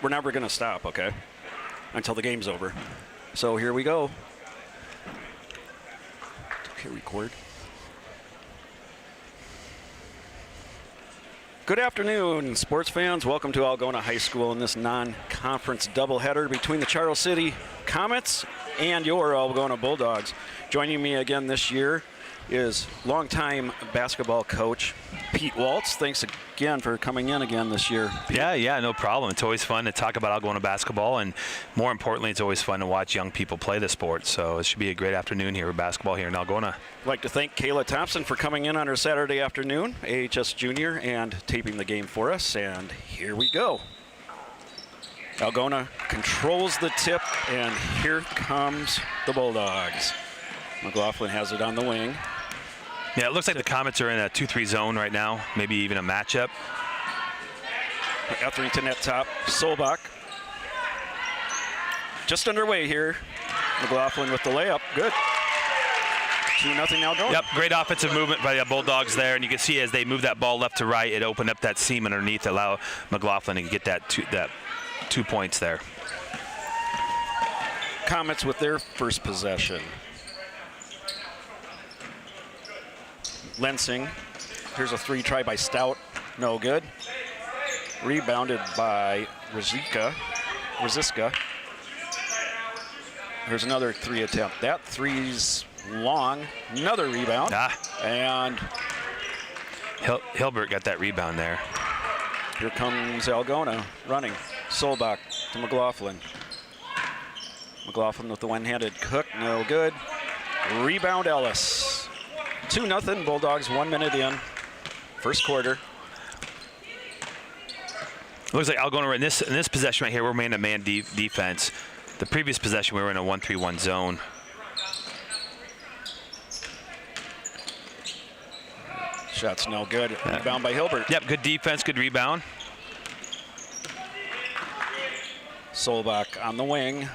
we're never going to stop, okay, until the game's over. So here we go. Okay, record. Good afternoon, sports fans. Welcome to Algona High School in this non-conference doubleheader between the Charles City Comets and your Algona Bulldogs. Joining me again this year is longtime basketball coach Pete Waltz. Thanks again for coming in again this year, Pete. Yeah, no problem. It's always fun to talk about Algona basketball, and more importantly, it's always fun to watch young people play the sport. So it should be a great afternoon here with basketball here in Algona. I'd like to thank Kayla Thompson for coming in on her Saturday afternoon, AHS junior, and taping the game for us. And here we go. Algona controls the tip, and here comes the Bulldogs. McLaughlin has it on the wing. Yeah, it looks like the Comets are in a 2-3 zone right now, maybe even a matchup. Etherington at top, Solbach. Just underway here. McLaughlin with the layup, good. 2-0 now going. Yep, great offensive movement by the Bulldogs there, and you can see as they move that ball left to right, it opened up that seam underneath to allow McLaughlin to get that 2 points there. Comets with their first possession. Lensing, here's a three try by Stout, no good. Rebounded by Rziska. Here's another three attempt. That three's long, another rebound. And Hilbert got that rebound there. Here comes Algona running. Solbach to McLaughlin. McLaughlin with the one-handed hook, no good. Rebound Ellis. 2-0, Bulldogs 1 minute in, first quarter. Looks like Algona in this possession right here, we're man-to-man defense. The previous possession, we were in a 1-3-1 zone. Shot's no good. Rebound by Hilbert. Yep, good defense, good rebound. Solbach on the wing.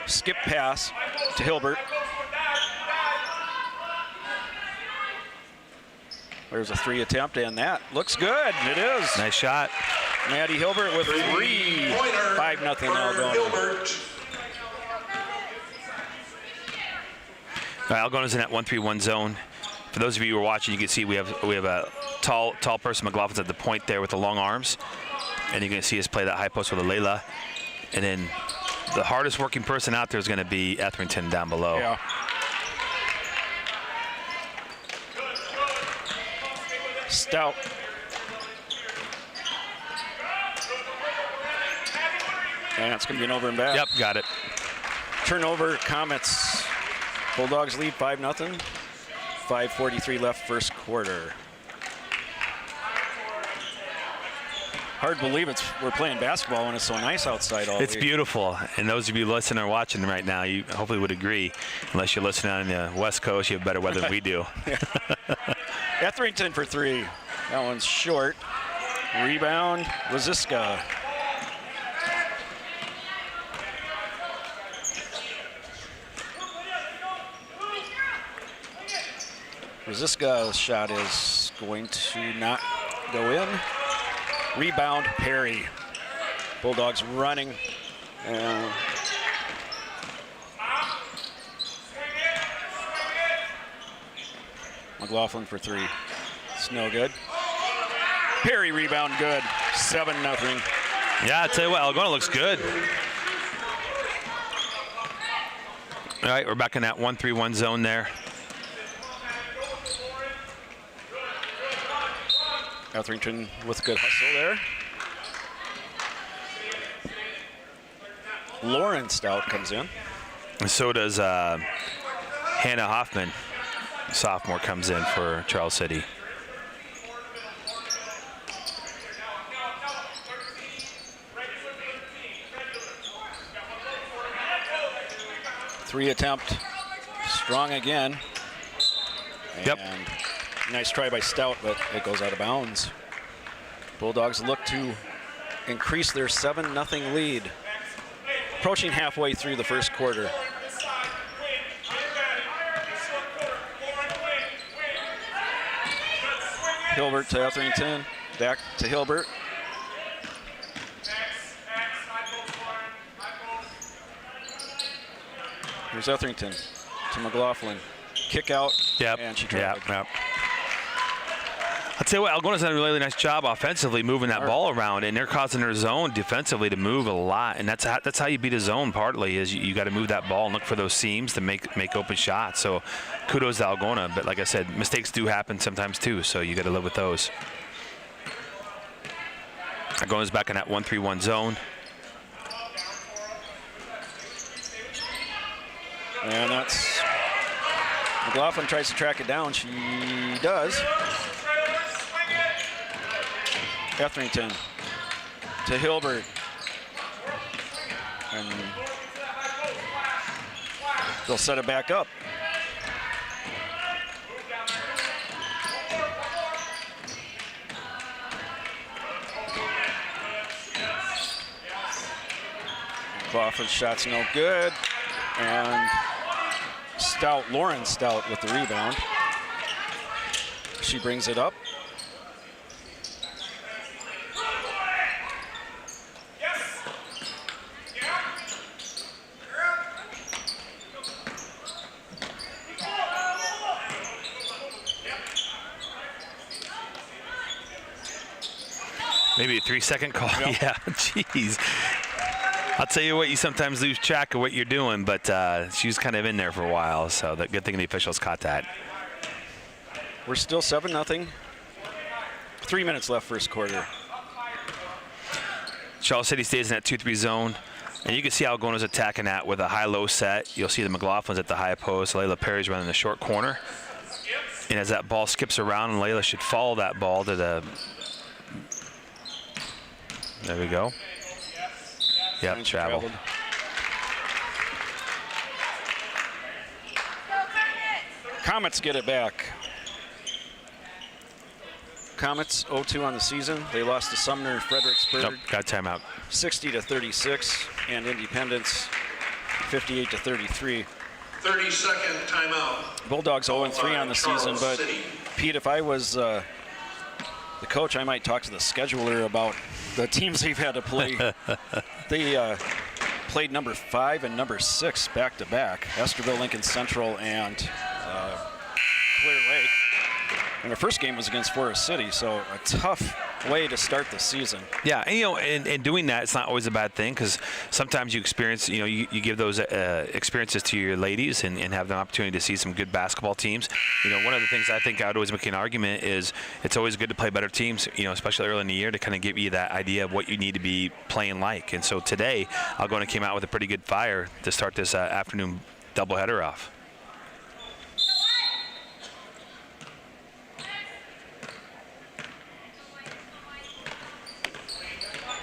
Skip pass to Hilbert. There's a three attempt, and that looks good. It is. Nice shot. Maddie Hilbert with three. 5-0 Algona. Algona's in that 1-3-1 zone. For those of you who are watching, you can see we have a tall person. McLaughlin's at the point there with the long arms, and you're going to see us play that high post with a Layla. And then the hardest working person out there is going to be Etherington down below. Yeah. Stout. And it's going to be an over and back. Yep, got it. Turnover, Comets. Bulldogs lead 5-0. 5:43 left first quarter. Hard to believe we're playing basketball when it's so nice outside all It's week. beautiful, and those of you listening or watching right now, you hopefully would agree. Unless you're listening on the West Coast, you have better weather than we do. Etherington for three. That one's short. Rebound, Rziska. Rziska's shot is going to not go in. Rebound, Perry. Bulldogs running. McLaughlin for three. It's no good. Perry rebound, good. 7-0. Yeah, I tell you what, Algona looks good. All right, we're back in that 1-3-1 zone there. Etherington with a good hustle there. Lauren Stout comes in. And so does Hannah Hoffman, sophomore, comes in for Charles City. Three attempt, strong again. Yep. And nice try by Stout, but it goes out of bounds. Bulldogs look to increase their 7-0 lead. Approaching halfway through the first quarter. Hilbert to Etherington, back to Hilbert. Here's Etherington to McLaughlin. Kick out, and she traveled. Yep. I'll tell you what, Algona's done a really nice job offensively moving that ball around, and they're causing their zone defensively to move a lot, and that's how you beat a zone partly is you got to move that ball and look for those seams to make open shots. So kudos to Algona, but like I said, mistakes do happen sometimes too, so you got to live with those. Algona's back in that 1-3-1 zone. And that's McLaughlin tries to track it down. She does. Etherington to Hilbert. And they'll set it back up. McLaughlin's shot's no good. And Stout, Lauren Stout with the rebound. She brings it up. Maybe a 3-second call. Yep. Yeah, jeez. I'll tell you what, you sometimes lose track of what you're doing, but she was kind of in there for a while, so the good thing the officials caught that. We're still 7-0. 3 minutes left first quarter. Charles City stays in that 2-3 zone, and you can see Algona's attacking that with a high-low set. You'll see the McLaughlin's at the high post. Layla Perry's running the short corner. And as that ball skips around, and Layla should follow that ball to the... There we go. Yep, travel. Comets get it back. Comets 0-2 on the season. They lost to Sumner Fredericksburg. Nope, got timeout. 60-36, and Independence 58-33. 30-second timeout. Bulldogs 0-3 on the season, but Pete, if I was the coach, I might talk to the scheduler about the teams they've had to play. They played number 5 and number 6 back-to-back, Esterville, Lincoln Central, and Clear Lake. And the first game was against Forest City, so a tough way to start the season. Yeah, and, you know, and doing that, it's not always a bad thing because sometimes you experience, you know, you give those experiences to your ladies and have the opportunity to see some good basketball teams. You know, one of the things I think I would always make an argument is it's always good to play better teams, you know, especially early in the year to kind of give you that idea of what you need to be playing like. And so today, Algona came out with a pretty good fire to start this afternoon doubleheader off.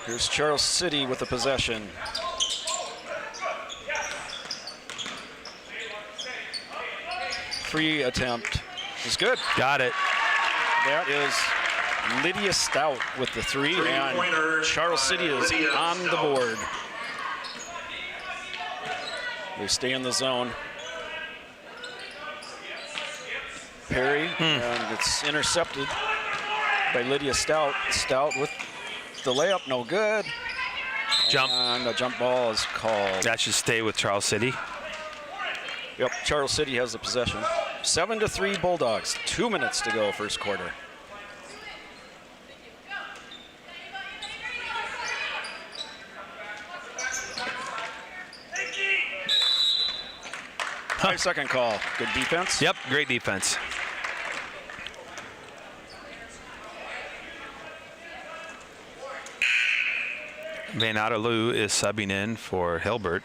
Here's Charles City with the possession. Free attempt is good. Got it. That is Lydia Stout with the three, and Charles City is on the board. They stay in the zone. Perry, and it's intercepted by Lydia Stout. Stout with the layup, no good. Jump. And a jump ball is called. That should stay with Charles City. Yep, Charles City has the possession. 7-3 Bulldogs. 2 minutes to go, first quarter. Five-second call. Good defense. Yep, great defense. Van Otterloo is subbing in for Hilbert.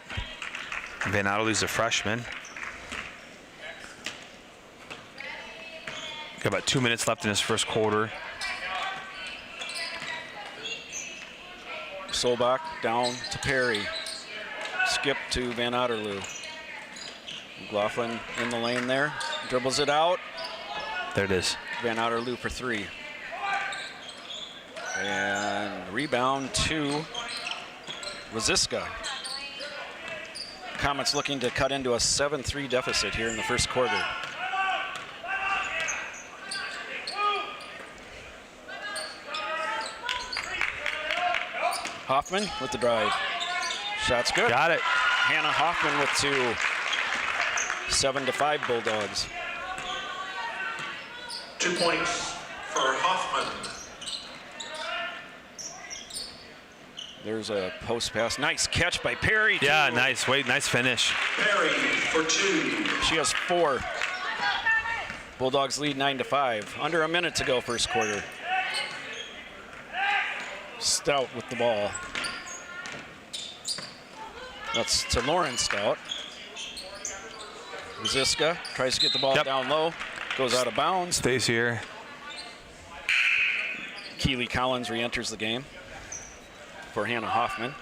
Van Otterloo's a freshman. Got about 2 minutes left in his first quarter. Solbach down to Perry. Skip to Van Otterloo. McLaughlin in the lane there. Dribbles it out. There it is. Van Otterloo for three. And rebound to Waziska. Comets looking to cut into a 7-3 deficit here in the first quarter. Hoffman with the drive. Shot's good. Got it. Hannah Hoffman with two. 7-5 Bulldogs. 2 points for Hoffman. There's a post pass. Nice catch by Perry. Yeah, too. nice. Nice finish. Perry for 2. She has 4. Bulldogs lead 9-5. Under a minute to go first quarter. Stout with the ball. That's to Lauren Stout. Ziska tries to get the ball down low. Goes out of bounds. Stays here. Keely Collins re-enters the game for Hannah Hoffman.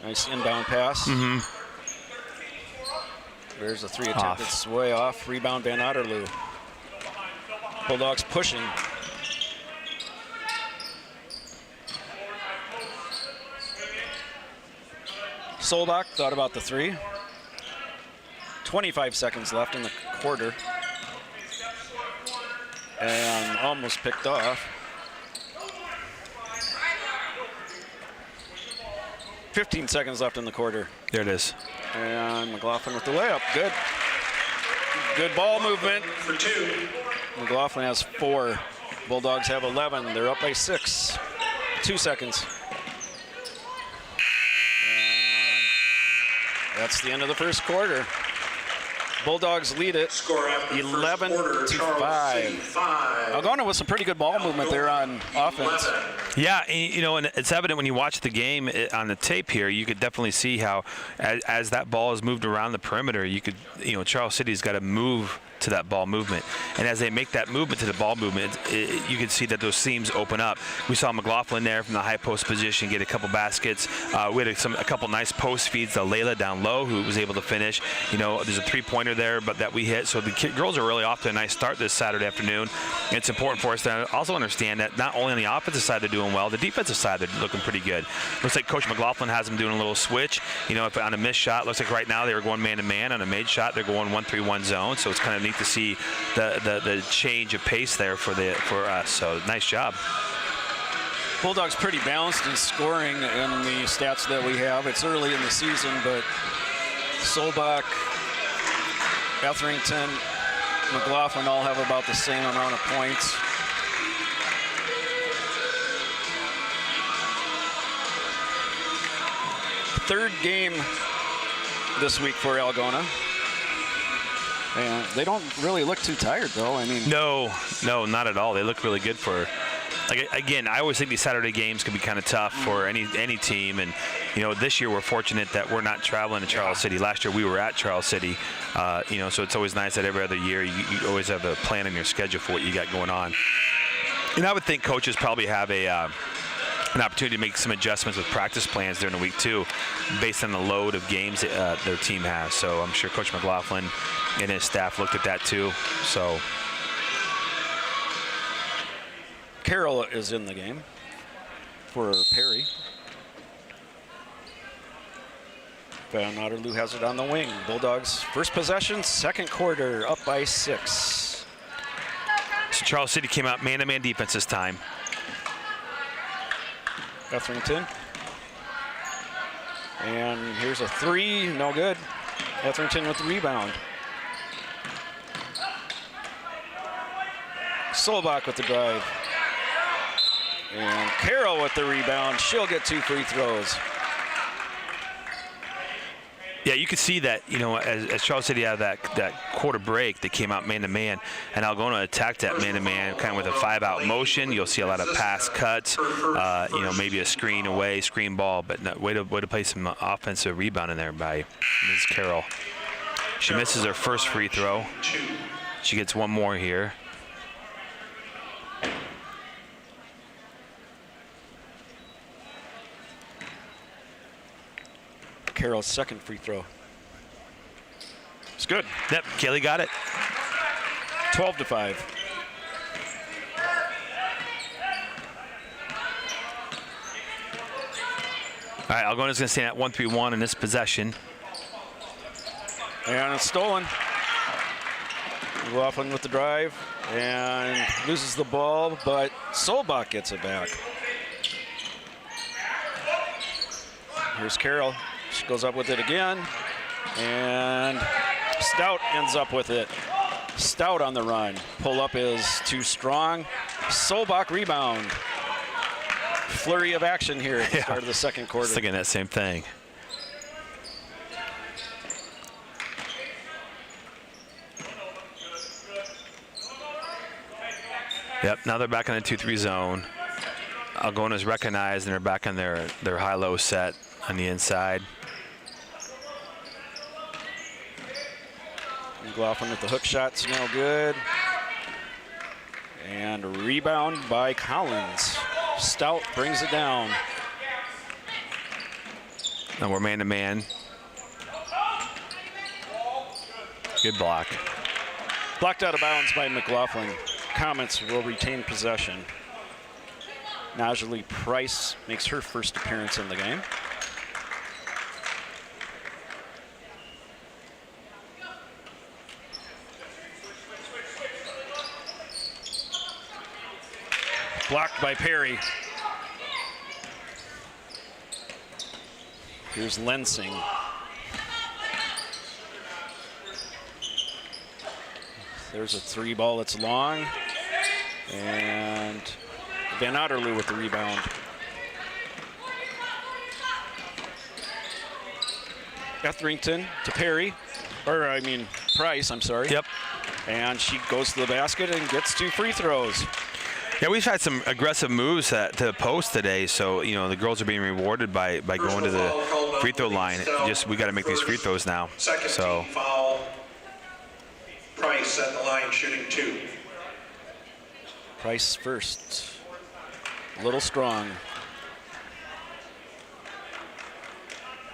Nice inbound pass. There's a 3 attempt. It's way off. Rebound Van Otterloo. Bulldogs pushing. Solbach thought about the 3. 25 seconds left in the quarter. And almost picked off. 15 seconds left in the quarter. There it is. And McLaughlin with the layup. Good. Good ball movement. For 2. McLaughlin has 4. Bulldogs have 11. They're up by 6. 2 seconds. And that's the end of the first quarter. Bulldogs lead it Score after 11 first quarter, to Charles City 5. Algona with some pretty good ball movement there on offense. 11. Yeah, and it's evident when you watch the game on the tape here. You could definitely see how, as that ball is moved around the perimeter, Charles City's got to move to that ball movement, and as they make that movement to the ball movement, you can see that those seams open up. We saw McLaughlin there from the high post position get a couple baskets. We had a couple nice post feeds to Layla down low, who was able to finish. There's a 3-pointer there, but that we hit. So the girls are really off to a nice start this Saturday afternoon. And it's important for us to also understand that not only on the offensive side they're doing well, the defensive side they're looking pretty good. Looks like Coach McLaughlin has them doing a little switch. If on a missed shot, looks like right now they were going man-to-man. On a made shot, they're going 1-3-1 zone. So it's kind of neat to see the change of pace there for us. So nice job. Bulldogs pretty balanced in scoring in the stats that we have. It's early in the season, but Solbach, Etherington, McLaughlin all have about the same amount of points. Third game this week for Algona. And they don't really look too tired, though. No, not at all. They look really good for. Again, I always think these Saturday games can be kind of tough for any team, and this year we're fortunate that we're not traveling to Charles City. Last year we were at Charles City, so it's always nice that every other year you always have a plan in your schedule for what you got going on. And I would think coaches probably have an opportunity to make some adjustments with practice plans during the week too, based on the load of games their team has. So I'm sure Coach McLaughlin and his staff looked at that too. So Carroll is in the game for Perry. Van Otterloo has it on the wing. Bulldogs first possession, second quarter, up by 6. So Charles City came out man-to-man defense this time. Etherington. And here's a 3, no good. Etherington with the rebound. Solbach with the drive. And Carroll with the rebound. She'll get 2 free throws. Yeah, you could see that, as Charles City had that quarter break, they came out man-to-man, and Algona attacked that man-to-man kind of with a 5-out motion. You'll see a lot of pass cuts, maybe a screen away, screen ball, but no, way to play some offensive rebound in there by Ms. Carroll. She misses her first free throw. She gets one more here. Carroll's second free throw. It's good. Yep, Kaylee got it. 12-5. All right, Algona's going to stand at 1-3-1 in this possession. And it's stolen. McLaughlin with the drive and loses the ball, but Solbach gets it back. Here's Carroll. She goes up with it again, and Stout ends up with it. Stout on the run. Pull up is too strong. Solbach rebound. Flurry of action here at the start of the second quarter. Thinking that same thing. Yep, now they're back in the 2-3 zone. Algona's recognized, and they're back in their high-low set on the inside. McLaughlin with the hook shot's no good. And a rebound by Collins. Stout brings it down. Now we're man-to-man. Good block. Blocked out of bounds by McLaughlin. Comets will retain possession. Najee Price makes her first appearance in the game. Blocked by Perry. Here's Lensing. There's a three ball that's long. And Van Otterloo with the rebound. Etherington to Perry. Price, I'm sorry. Yep. And she goes to the basket and gets 2 free throws. Yeah, we've had some aggressive moves to the post today, so the girls are being rewarded by going to the free throw line. We got to make these free throws now. Second So team foul. Price at the line shooting 2. Price first. A little strong.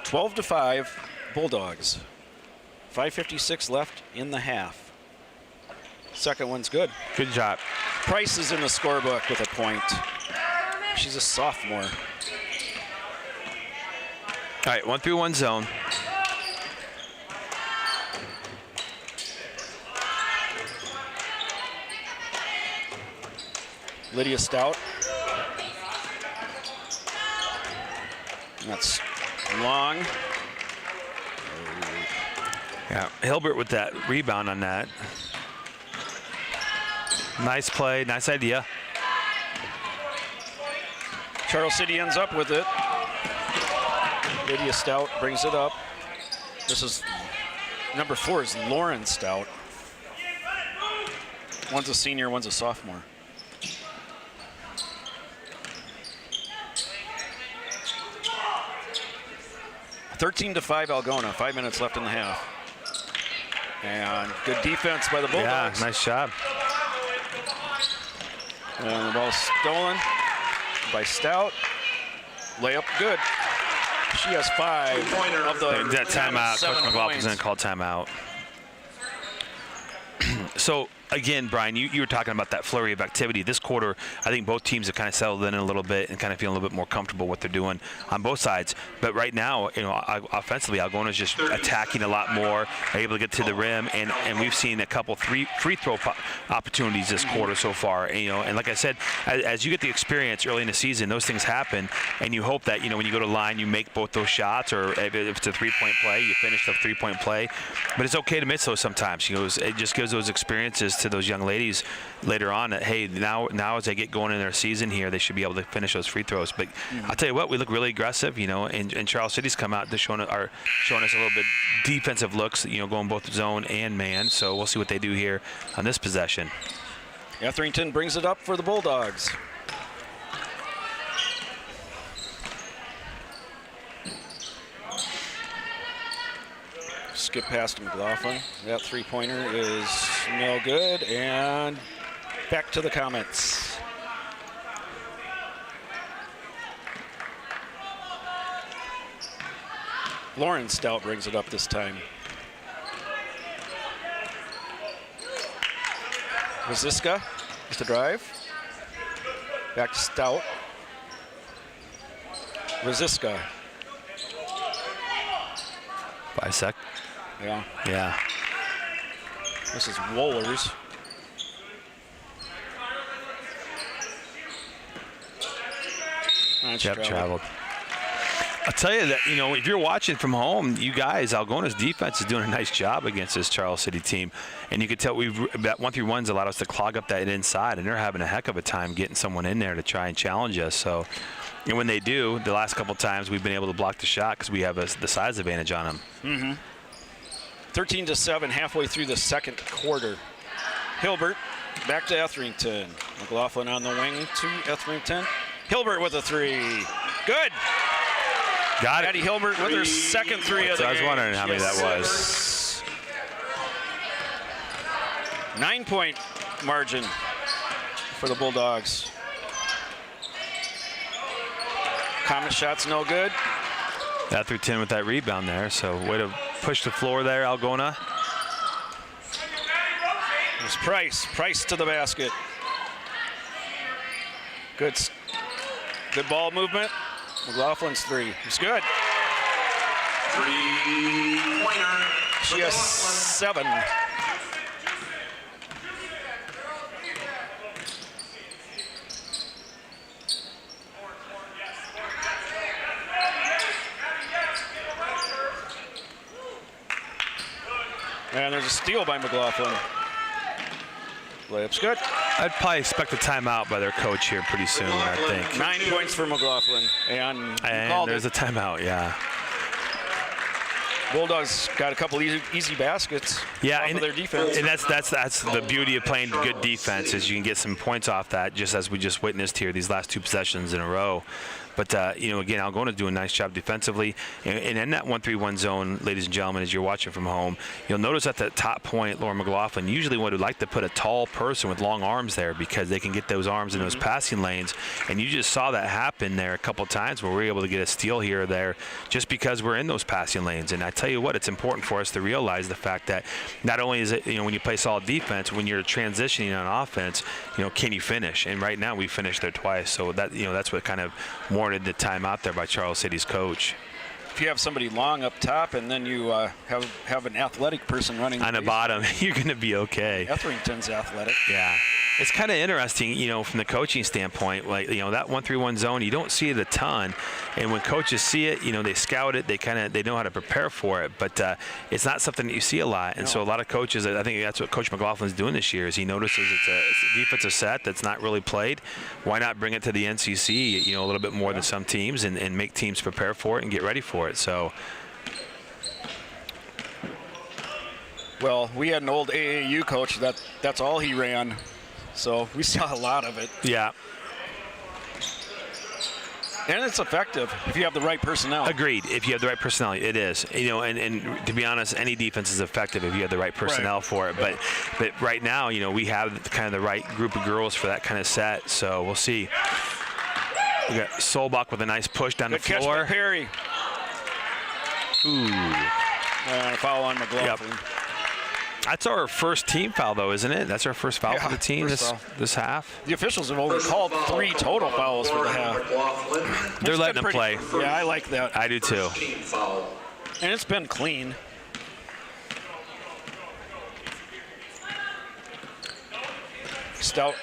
12-5, Bulldogs. 5:56 left in the half. Second one's good. good job. Price is in the scorebook with a point. She's a sophomore. All right, 1-3-1 zone. Lydia Stout. That's long. Yeah, Hilbert with that rebound on that. Nice play, nice idea. Charles City ends up with it. Lydia Stout brings it up. This is number 4 is Lauren Stout. One's a senior, one's a sophomore. (13-5) Algona. 5 minutes left in the half. And good defense by the Bulldogs. Yeah, nice job. And the ball stolen by Stout. Layup good. She has 5 of the That timeout, 7 Coach McLaughlin's going points. to call timeout. So, again, Brian, you were talking about that flurry of activity. This quarter, I think both teams have kind of settled in a little bit and kind of feeling a little bit more comfortable what they're doing on both sides. But right now, offensively, Algona's just attacking a lot more, able to get to the rim, and we've seen a couple free throw opportunities this quarter so far. And like I said, as you get the experience early in the season, those things happen, and you hope that when you go to line, you make both those shots, or if it's a three-point play, you finish the three-point play. But it's okay to miss those sometimes. It just gives those experiences to those young ladies later on that, hey, now as they get going in their season here, they should be able to finish those free throws. But I'll tell you what, we look really aggressive, and Charles City's come out to showing us a little bit defensive looks, going both zone and man. So we'll see what they do here on this possession. Etherington brings it up for the Bulldogs. Skip past McLaughlin. That three-pointer is no good, and back to the Comets. Lauren Stout brings it up this time. Waziska with the drive. Back to Stout. Waziska. Bisek. Yeah. Yeah. This is Wohlers. Nice Traveled. I'll tell you that, if you're watching from home, you guys, Algona's defense is doing a nice job against this Charles City team. And you can tell that 1-3-1's allowed us to clog up that inside, and they're having a heck of a time getting someone in there to try and challenge us. So, and when they do, the last couple times we've been able to block the shot because we have the size advantage on them. Mm-hmm. 13-7 halfway through the second quarter. Hilbert back to Etherington. McLaughlin on the wing to Etherington. Hilbert with a three. Good. Got it. Maddie Hilbert with her second three of the game. I was wondering how many that was. 9-point margin for the Bulldogs. Comet shot's no good. Etherington with that rebound there, so way to push the floor there, Algona. There's Price. Price to the basket. Good ball movement. McLaughlin's three. It's good. 3-pointer. She has 7. And there's a steal by McLaughlin. Layup's good. I'd probably expect a timeout by their coach here pretty soon, I think. 9 points for McLaughlin. And there's a timeout, yeah. Bulldogs got a couple easy baskets off of their defense. And that's the beauty of playing good defense is you can get some points off that, just as we just witnessed here these last 2 possessions in a row. But, again, Algona's doing a nice job defensively. And in that 1-3-1 zone, ladies and gentlemen, as you're watching from home, you'll notice at the top point, Laura McLaughlin usually would like to put a tall person with long arms there because they can get those arms in those passing lanes. And you just saw that happen there a couple times where we were able to get a steal here or there just because we're in those passing lanes. And I tell you what, it's important for us to realize the fact that not only is it, when you play solid defense, when you're transitioning on offense, can you finish? And right now we finished there twice. So that, that's what kind of warranted the timeout there by Charles City's coach. If you have somebody long up top and then you have an athletic person running on the bottom, you're going to be okay. Etherington's athletic. Yeah. It's kind of interesting, from the coaching standpoint, like, that 1-3-1 zone, you don't see it a ton. And when coaches see it, they scout it, they know how to prepare for it, but it's not something that you see a lot. And so a lot of coaches, I think that's what Coach McLaughlin's doing this year, is he notices it's a defensive set that's not really played. Why not bring it to the NCC, a little bit more than some teams and make teams prepare for it and get ready for it. So. Well, we had an old AAU coach that's all he ran. So we saw a lot of it. Yeah. And it's effective if you have the right personnel. Agreed. If you have the right personnel, it is. And to be honest, any defense is effective if you have the right personnel for it. But right now, we have kind of the right group of girls for that kind of set. So we'll see. We got Solbach with a nice push down the floor. Catch by Perry. Ooh. And a foul on McLaughlin. Yep. That's our first team foul, though, isn't it? That's our first foul for the team this half. The officials have only called 3 total fouls for the half. They're letting them play. Yeah, I like that. I do, too. And it's been clean. Stout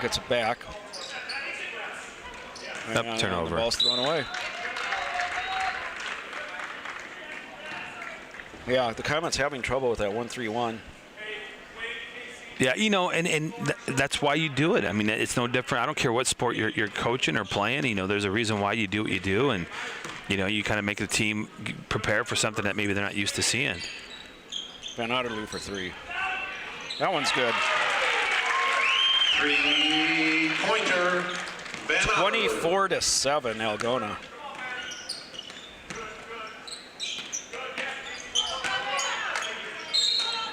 gets it back. Up, turnover. The ball's thrown away. Yeah, the Comets having trouble with that 1-3-1. Yeah, and that's why you do it. I mean, it's no different. I don't care what sport you're coaching or playing. There's a reason why you do what you do, and you kind of make the team prepare for something that maybe they're not used to seeing. Van Otterloo for 3. That one's good. 3-pointer. 24-7, Algona.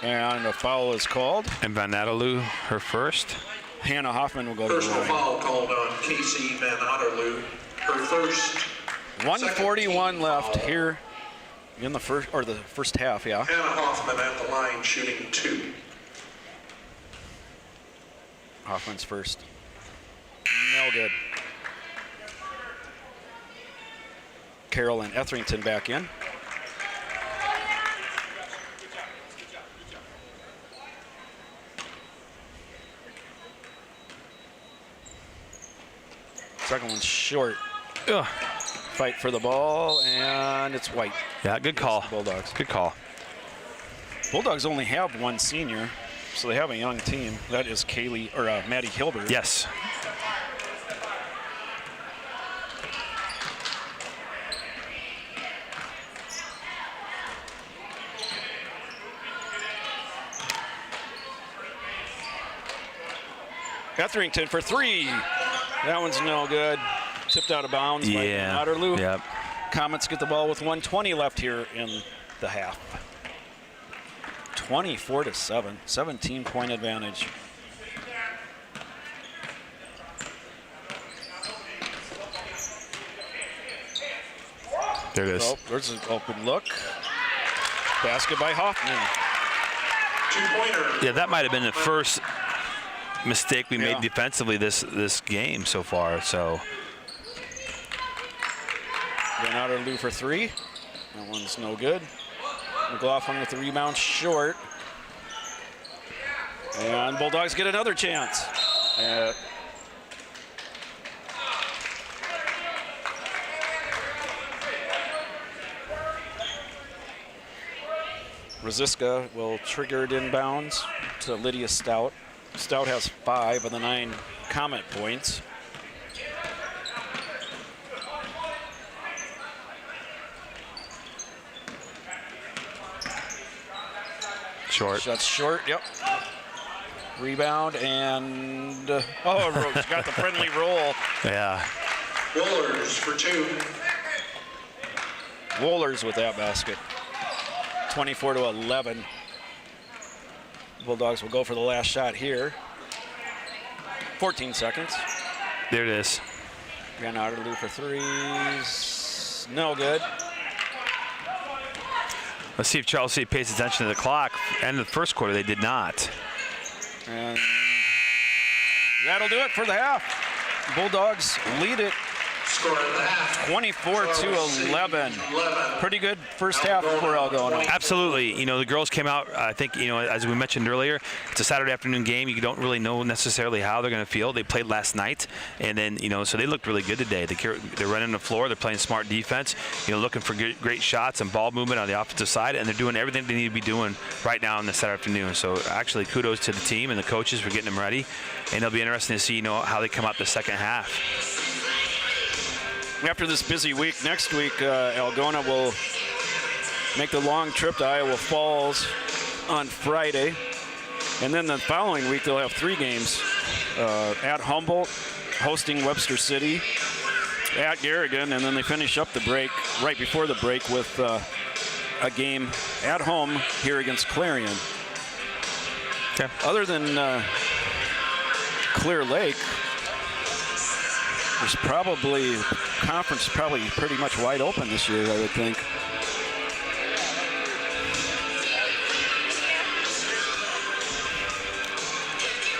And a foul is called. And Van Otterloo, her first. Hannah Hoffman will go to the Personal line. foul called on Casey Van Otterloo. Her first. 1:41 left here in the first half, yeah. Hannah Hoffman at the line shooting 2. Hoffman's first. No good. Carolyn Etherington back in. Second one's short. Ugh. Fight for the ball, and it's White. Yeah, good call. Bulldogs. Good call. Bulldogs only have one senior, so they have a young team. That is Maddie Hilbert. Yes. Etherington for three. That one's no good. Tipped out of bounds by Otterloo. Yep. Comets get the ball with 1:20 left here in the half. 24-7, 17-point advantage. There it is. Oh, there's an open look. Basket by Hoffman. 2-pointer. Yeah, that might have been the first mistake we made defensively this game so far. So Van Otterloo for three. That one's no good. McLaughlin with the rebound short. And Bulldogs get another chance. Rosiska will trigger it inbounds to Lydia Stout. Stout has 5 of the 9 Comet points. short. Shot's short, yep. Rebound and, Rose got the friendly roll. Yeah. Wohlers for 2. Wohlers with that basket. 24-11. Bulldogs will go for the last shot here. 14 seconds. There it is. Van Otterloo for threes. No good. Let's see if Charles City pays attention to the clock. End of the first quarter, they did not. And that'll do it for the half. Bulldogs lead it Score of the half. 24-11. Pretty good first half for Algona. Absolutely. You know, the girls came out, I think, you know, as we mentioned earlier, it's a Saturday afternoon game. You don't really know necessarily how they're going to feel. They played last night, and then, you know, so they looked really good today. They're running the floor. They're playing smart defense, you know, looking for great shots and ball movement on the offensive side, and they're doing everything they need to be doing right now on this Saturday afternoon. So actually, kudos to the team and the coaches for getting them ready, and it'll be interesting to see, you know, how they come out the second half. After this busy week, next week, Algona will make the long trip to Iowa Falls on Friday. And then the following week, they'll have 3 games. At Humboldt, hosting Webster City, at Garrigan, and then they finish up the break, right before the break, with a game at home here against Clarion. Okay. Other than Clear Lake, there's probably conference pretty much wide open this year, I would think.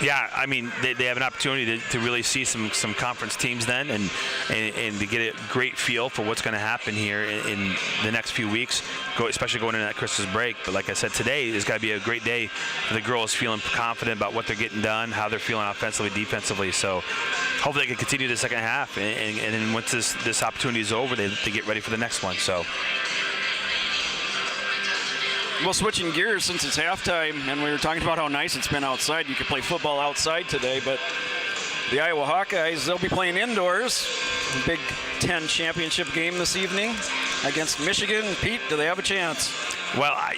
Yeah, I mean, they have an opportunity to really see some conference teams then and to get a great feel for what's going to happen here in the next few weeks, especially going into that Christmas break. But like I said, today is got to be a great day for the girls, feeling confident about what they're getting done, how they're feeling offensively, defensively. So hopefully they can continue the second half, and then once this opportunity is over, they get ready for the next one. So. Well, switching gears, since it's halftime, and we were talking about how nice it's been outside. You could play football outside today, but the Iowa Hawkeyes, they'll be playing indoors. Big Ten championship game this evening against Michigan. Pete, do they have a chance? Well, I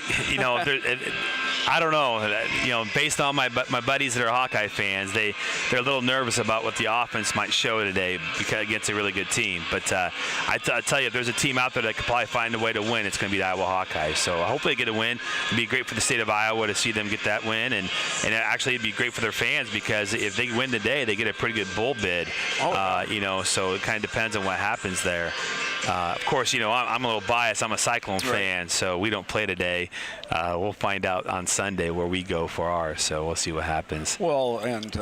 don't know. You know, based on my buddies that are Hawkeye fans, they're a little nervous about what the offense might show today because against a really good team. But I tell you, if there's a team out there that could probably find a way to win, it's going to be the Iowa Hawkeyes. So hopefully they get a win. It'd be great for the state of Iowa to see them get that win, and actually it'd be great for their fans because if they win today, they get a pretty good bowl bid. You know, so it kind of depends on what happens there. Of course, you know, I'm a little biased. I'm a Cyclone fan, so we don't play today. We'll find out on Sunday where we go for ours, so we'll see what happens. Well, and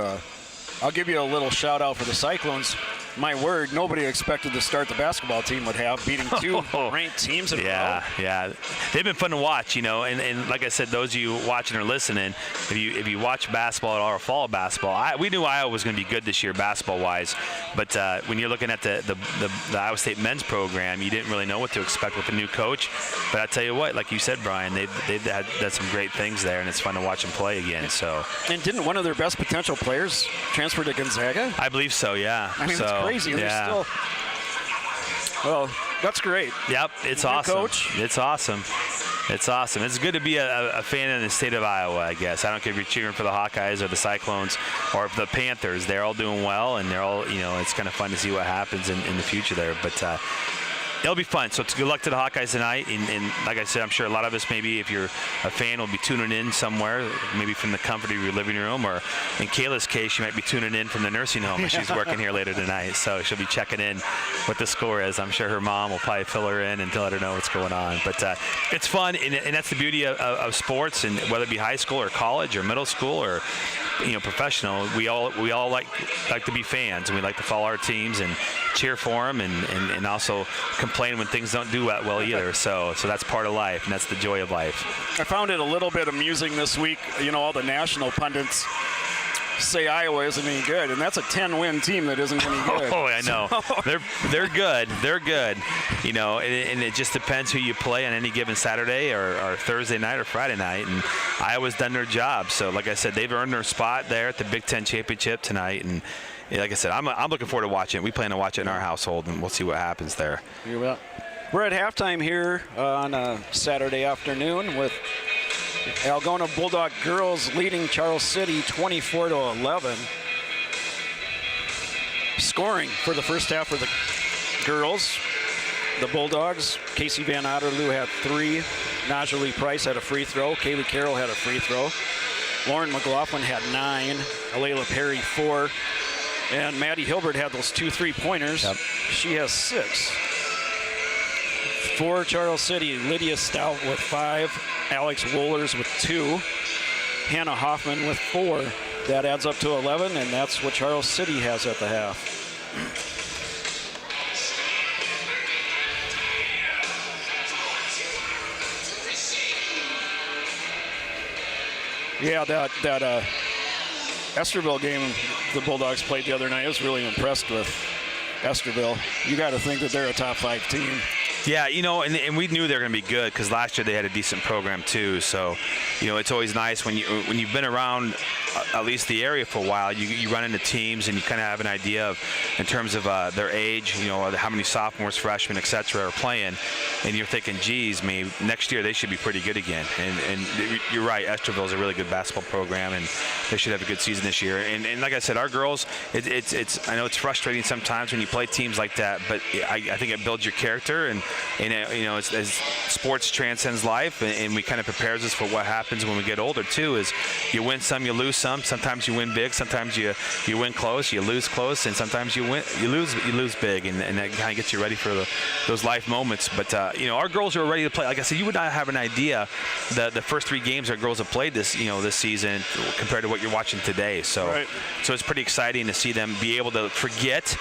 I'll give you a little shout out for the Cyclones. My word, nobody expected the start the basketball team would have, beating two ranked teams in a row. Yeah. They've been fun to watch, and like I said, those of you watching or listening, if you watch basketball at all or follow basketball, we knew Iowa was going to be good this year basketball-wise, but when you're looking at the Iowa State men's program, you didn't really know what to expect with the new coach. But I tell you what, like you said, Brian, they've had some great things there, and it's fun to watch them play again. So. And didn't one of their best potential players transfer to Gonzaga? I believe so, yeah. I mean, it's crazy. And they're still. Well, that's great. Yep, it's Good awesome. coach. It's awesome. It's awesome. It's good to be a fan in the state of Iowa, I guess. I don't care if you're cheering for the Hawkeyes or the Cyclones or the Panthers. They're all doing well, and they're all, it's kind of fun to see what happens in the future there. But it'll be fun. So it's good luck to the Hawkeyes tonight. And like I said, I'm sure a lot of us, maybe if you're a fan, will be tuning in somewhere, maybe from the comfort of your living room, or in Kayla's case, she might be tuning in from the nursing home as she's working here later tonight. So she'll be checking in what the score is. I'm sure her mom will probably fill her in and let her know what's going on. But it's fun, and that's the beauty of sports, and whether it be high school or college or middle school or professional, we all like to be fans, and we like to follow our teams and cheer for them, and also complain when things don't do that well either. So that's part of life, and that's the joy of life. I found it a little bit amusing this week. All the national pundits say Iowa isn't any good, and that's a 10-win team that isn't any good. Oh, I know. They're good. They're good. And it just depends who you play on any given Saturday or Thursday night or Friday night. And Iowa's done their job. So, like I said, they've earned their spot there at the Big Ten Championship tonight. And like I said, I'm looking forward to watching it. We plan to watch it in our household, and we'll see what happens there. You bet. We're at halftime here on a Saturday afternoon with Algona Bulldog girls leading Charles City 24-11. Scoring for the first half for the girls. The Bulldogs, Casey Van Otterloo had 3. Najee Price had a free throw. Kaylee Carroll had a free throw. Lauren McLaughlin had 9. Alayla Perry 4. And Maddie Hilbert had those 2 3-pointers. Yep. She has 6. For Charles City, Lydia Stout with 5. Alex Wohlers with 2. Hannah Hoffman with 4. That adds up to 11, and that's what Charles City has at the half. Yeah, that Esterville game the Bulldogs played the other night, I was really impressed with Esterville. You got to think that they're a top 5 team. Yeah, and we knew they were going to be good because last year they had a decent program too. So, it's always nice when you've been around at least the area for a while. You run into teams and you kind of have an idea of, in terms of their age, how many sophomores, freshmen, etc. are playing, and you're thinking, geez, maybe next year they should be pretty good again. And you're right, Esterville is a really good basketball program, and they should have a good season this year. And like I said, our girls, it's I know it's frustrating sometimes when you play teams like that, but I think it builds your character and it's, as sports transcends life, and we kind of prepares us for what happens when we get older too. Is you win some, you lose some. Sometimes you win big, sometimes you win close, you lose close, and sometimes you lose big, and that kind of gets you ready for those life moments. But our girls are ready to play. Like I said, you would not have an idea the first 3 games our girls have played this season compared to what you're watching today. So right. So it's pretty exciting to see them be able to forget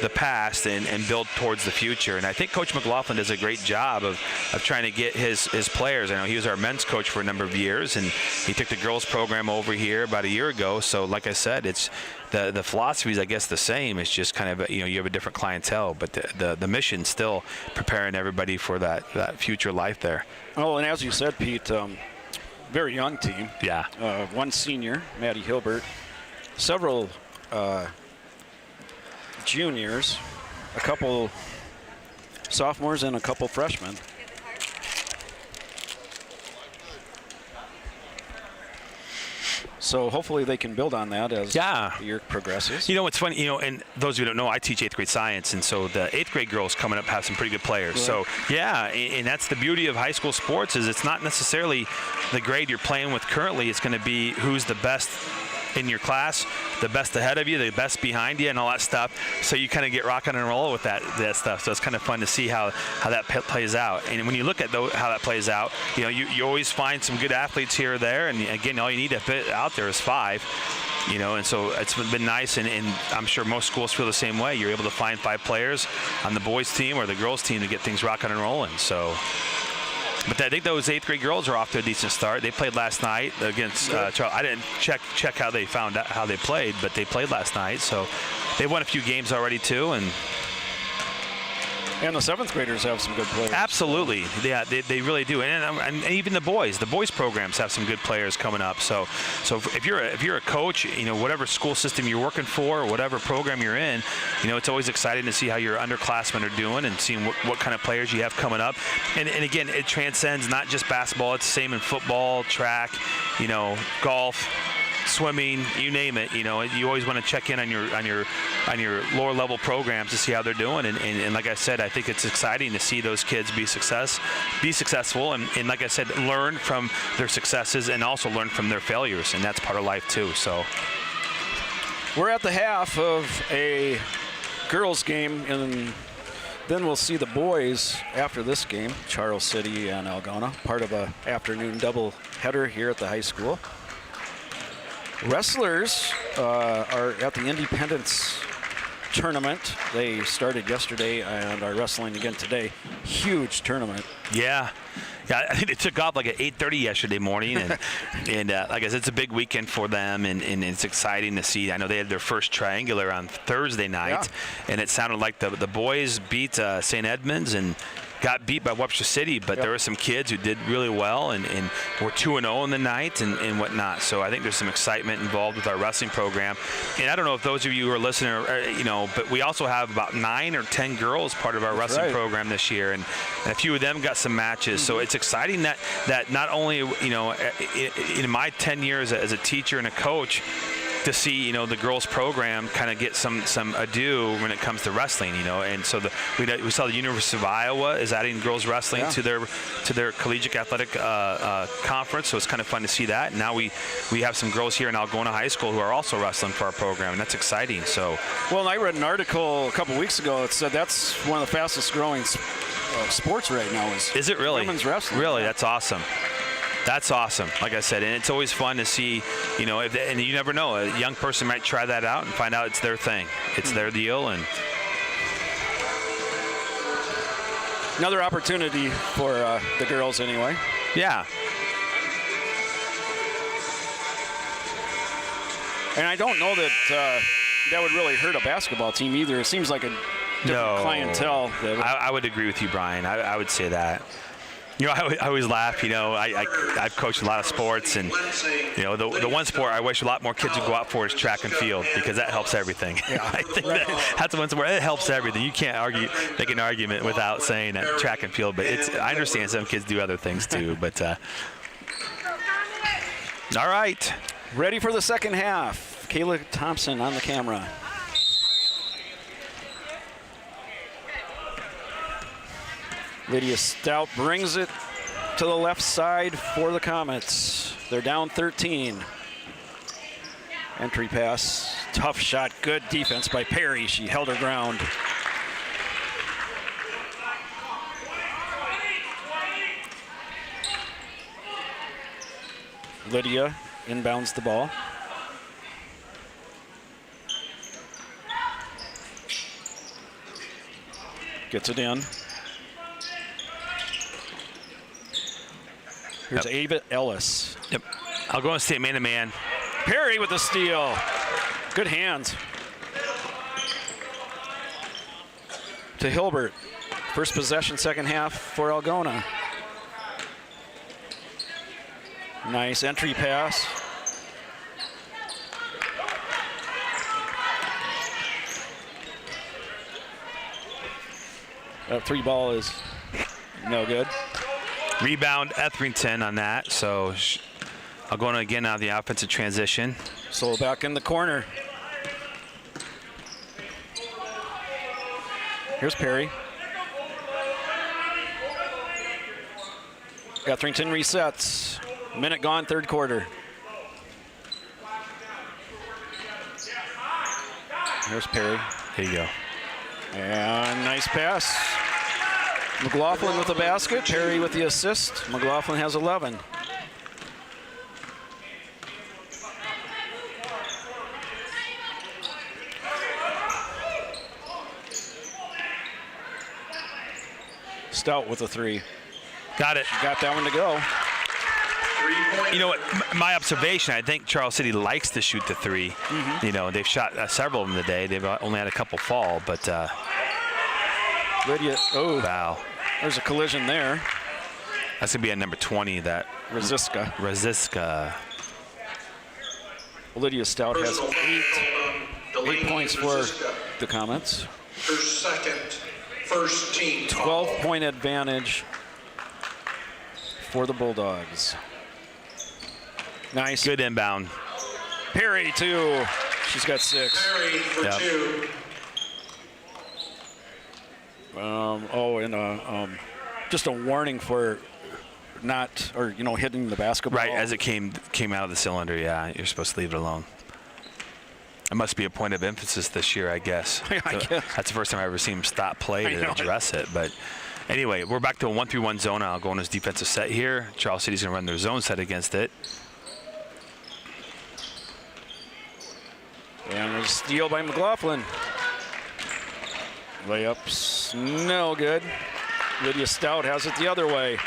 the past and build towards the future. And I think Coach McLaughlin does a great job of trying to get his players. I know he was our men's coach for a number of years, and he took the girls program over here about a year ago. So like I said, it's the philosophy is, I guess, the same. It's just kind of you have a different clientele, but the mission's still preparing everybody for that future life there. Oh, and as you said, Pete, very young team. Yeah. 1 senior, Maddie Hilbert, several juniors, a couple sophomores, and a couple freshmen. So hopefully they can build on that as the year progresses. It's funny, and those of you who don't know, I teach 8th grade science, and so the 8th grade girls coming up have some pretty good players. Right. So, yeah, and that's the beauty of high school sports is it's not necessarily the grade you're playing with currently. It's going to be who's the best in your class, the best ahead of you, the best behind you, and all that stuff. So you kind of get rocking and rolling with that stuff. So it's kind of fun to see how that plays out. And when you look at how that plays out, you always find some good athletes here or there. And again, all you need to fit out there is 5. You know, and so it's been nice, and I'm sure most schools feel the same way. You're able to find 5 players on the boys team or the girls team to get things rocking and rolling. So, but I think those 8th grade girls are off to a decent start. They played last night against Charles. I didn't check how they found out how they played, but they played last night. So they won a few games already too, and the 7th graders have some good players. absolutely, yeah, they really do, and even the boys programs have some good players coming up. So if you're a coach, you know, whatever school system you're working for, or whatever program you're in, you know, it's always exciting to see how your underclassmen are doing and seeing what kind of players you have coming up. And again, it transcends not just basketball; it's the same in football, track, you know, golf, swimming, you name it. You know, you always want to check in on your lower level programs to see how they're doing. And like I said, I think it's exciting to see those kids be successful, and like I said, learn from their successes and also learn from their failures, and that's part of life too. So we're at the half of a girls game, and then we'll see the boys after this game, Charles City and Algona, part of a afternoon double header here at the high school. Wrestlers are at the Independence tournament. They started yesterday and are wrestling again today. Huge tournament. Yeah, I think they took off like at 8:30 yesterday morning, and like I said, it's a big weekend for them, and it's exciting to see. I know they had their first triangular on Thursday night, and it sounded like the boys beat St. Edmunds and got beat by Webster City, but there were some kids who did really well and were 2-0 in the night and whatnot. So I think there's some excitement involved with our wrestling program. And I don't know if those of you who are listening, you know, but we also have about 9 or 10 girls part of our wrestling program this year, and a few of them got some matches. So it's exciting that not only, you know, in my 10 years as a teacher and a coach, to see, you know, the girls program kind of get some ado when it comes to wrestling, you know. And so we saw the University of Iowa is adding girls wrestling to their collegiate athletic conference, so it's kind of fun to see that. And now we have some girls here in Algona High School who are also wrestling for our program, and that's exciting. So, well, and I read an article a couple weeks ago that said that's one of the fastest growing sports right now. Is it really? Women's wrestling. Really, that's awesome. That's awesome, like I said, and it's always fun to see, you know, and you never know, a young person might try that out and find out it's their thing, it's their deal. And another opportunity for the girls anyway. Yeah. And I don't know that that would really hurt a basketball team either. It seems like a different clientele. I would agree with you, Brian. I would say that. You know, I always laugh. You know, I've coached a lot of sports, and you know, the one sport I wish a lot more kids would go out for is track and field, because that helps everything. Yeah, I think that's the one sport it helps everything. You can't make an argument without saying that track and field. But I understand some kids do other things too. But all right, ready for the second half. Kayla Thompson on the camera. Lydia Stout brings it to the left side for the Comets. They're down 13. Entry pass, tough shot, good defense by Perry. She held her ground. Lydia inbounds the ball. Gets it in. Here's Ava Ellis. Yep. I'll go and stay man-to-man. Perry with the steal. Good hands. To Hilbert. First possession, second half for Algona. Nice entry pass. That 3 ball is no good. Rebound Etherington on that, so Algona again out of the offensive transition. So back in the corner. Here's Perry. Etherington resets. Minute gone, third quarter. Here's Perry. There you go. And nice pass. McLaughlin with the basket, Perry with the assist. McLaughlin has 11. Stout with a 3. Got it. Got that one to go. 3-point. You know what? My observation, I think Charles City likes to shoot the 3. Mm-hmm. You know, they've shot several of them today. They've only had a couple fall, but Lydia, oh, wow. there's a collision there. That's going to be at number 20, that Rosiska. Rosiska. Lydia Stout has Personal 8 foul on Delaney points for Rosiska. the Comets. Her second first team foul. 12-point advantage for the Bulldogs. Nice. Good inbound. Perry, too. She's got 6. Perry for Yep. 2. Just a warning for not, or hitting the basketball. Right, as it came out of the cylinder, yeah, you're supposed to leave it alone. It must be a point of emphasis this year, I guess. I guess. That's the first time I've ever seen him stop play I to know. address it. But anyway, we're back to a 1-3-1 zone. I'll go on his defensive set here. Charles City's going to run their zone set against it. And there's a steal by McLaughlin. Layups, no good. Lydia Stout has it the other way.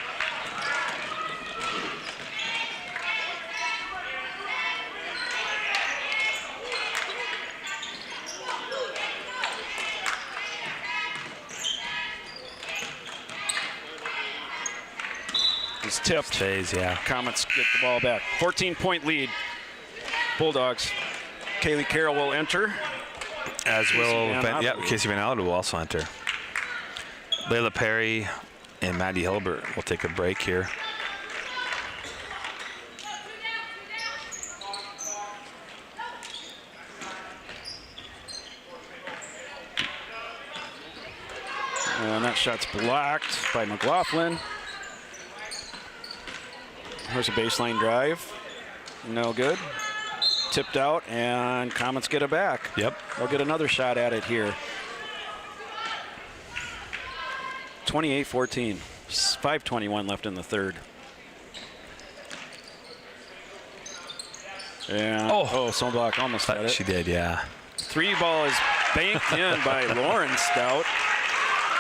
It's tipped. Stays, yeah. Comets get the ball back. 14-point lead. Bulldogs. Kaylee Carroll will enter. As will Van Alder. Casey Van Alder will also enter. Layla Perry and Maddie Hilbert will take a break here. And that shot's blocked by McLaughlin. Here's a baseline drive. No good. Tipped out, and Comets get it back. Yep. They'll get another shot at it here. 28-14. 5:21 left in the third. And Sonbach almost had it. She did, yeah. 3 ball is banked in by Lauren Stout.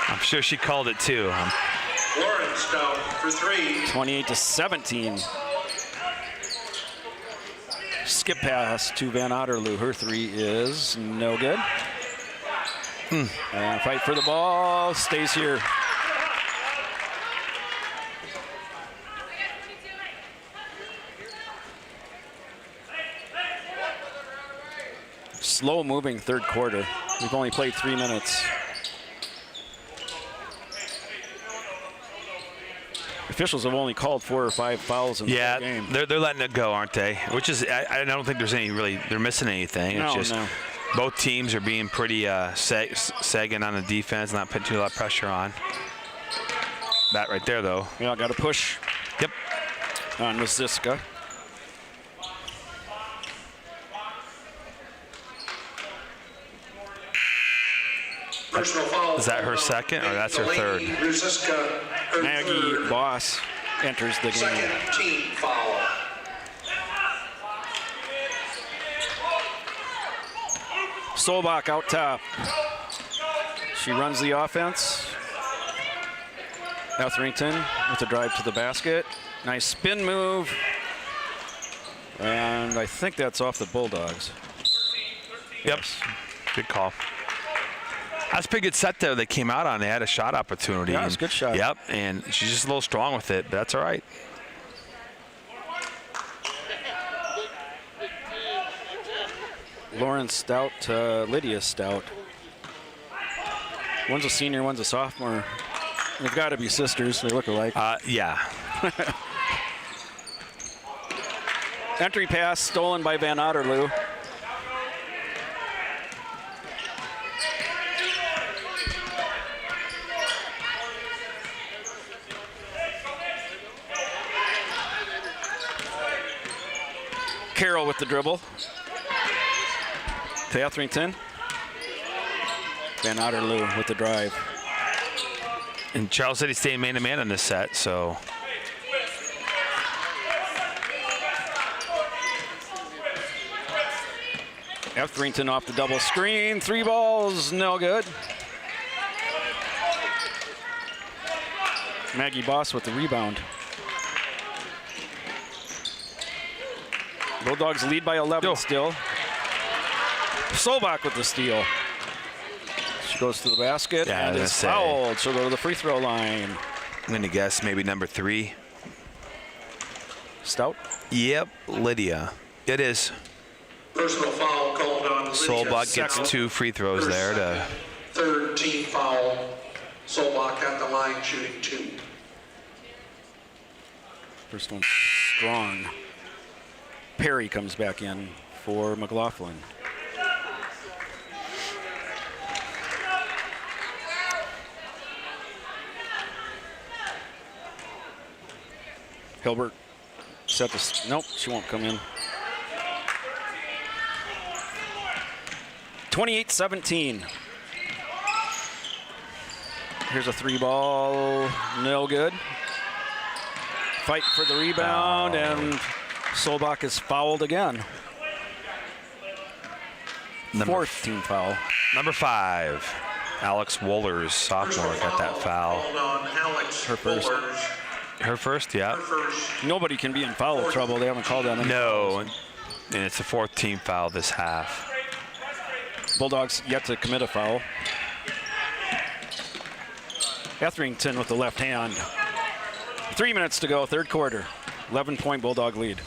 I'm sure she called it too. Lauren Stout for 3. 28-17. Skip pass to Van Otterloo. Her 3 is no good. And fight for the ball. Stays here. Slow moving third quarter. We've only played 3 minutes. Officials have only called 4 or 5 fouls in the whole game. they're letting it go, aren't they? Which is, I don't think there's any really, they're missing anything. It's just both teams are being pretty sagging on the defense, not putting too lot of pressure on. That right there, though. Yeah, got to push. Yep. On Rosiska. Personal foul. Is that her second, or that's her third? Delaney Rosiska, her Maggie third. Boss enters the game. Second team foul. Solbach out top. She runs the offense. Etherington with a drive to the basket. Nice spin move. And I think that's off the Bulldogs. Yep. Good call. That's a pretty good set there they came out on. They had a shot opportunity. Yeah, it was a good shot. Yep, and she's just a little strong with it, but that's all right. Lauren Stout to Lydia Stout. One's a senior, one's a sophomore. They've got to be sisters. They look alike. Yeah. Entry pass stolen by Van Otterloo. Carroll with the dribble. To Etherington. Van Otterloo with the drive. And Charles City staying man-to-man in this set, so. Etherington off the double screen. 3 balls, no good. Maggie Boss with the rebound. Bulldogs lead by 11 still. Solbach with the steal. She goes to the basket and is fouled. She'll go to the free throw line. I'm going to guess maybe number 3. Stout? Yep, Lydia. It is. Personal foul called on Lydia. Solbach gets 2 free throws there to. Third team foul. Solbach at the line shooting 2. First one strong. Perry comes back in for McLaughlin. Hilbert set the, nope, she won't come in. 28-17. Here's a 3-ball, no good. Fight for the rebound, and Solbach is fouled again. Fourth team foul. Number 5, Alex Wohlers, sophomore, got that foul. Called on Alex Her first. Wohlers. Her first, yeah. Her first. Nobody can be in foul trouble. They haven't called on any No, fouls. and it's the 4th team foul this half. Bulldogs yet to commit a foul. Etherington with the left hand. 3 minutes to go, third quarter. 11-point Bulldog lead.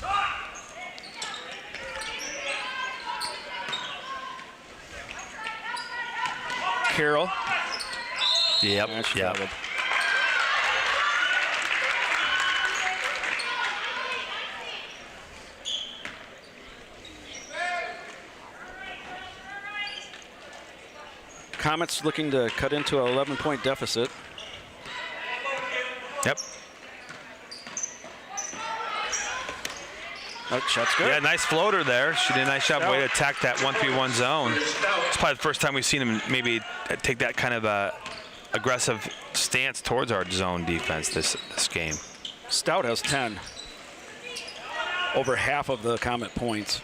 Carroll. Yep, Yeah, she yep. fouled. Comets looking to cut into an 11-point deficit. Yep. Oh, shot's good. Yeah, nice floater there. She did a nice job way to attack that 1-3-1 zone. It's probably the first time we've seen him maybe take that kind of aggressive stance towards our zone defense this game. Stout has 10. Over half of the Comet points.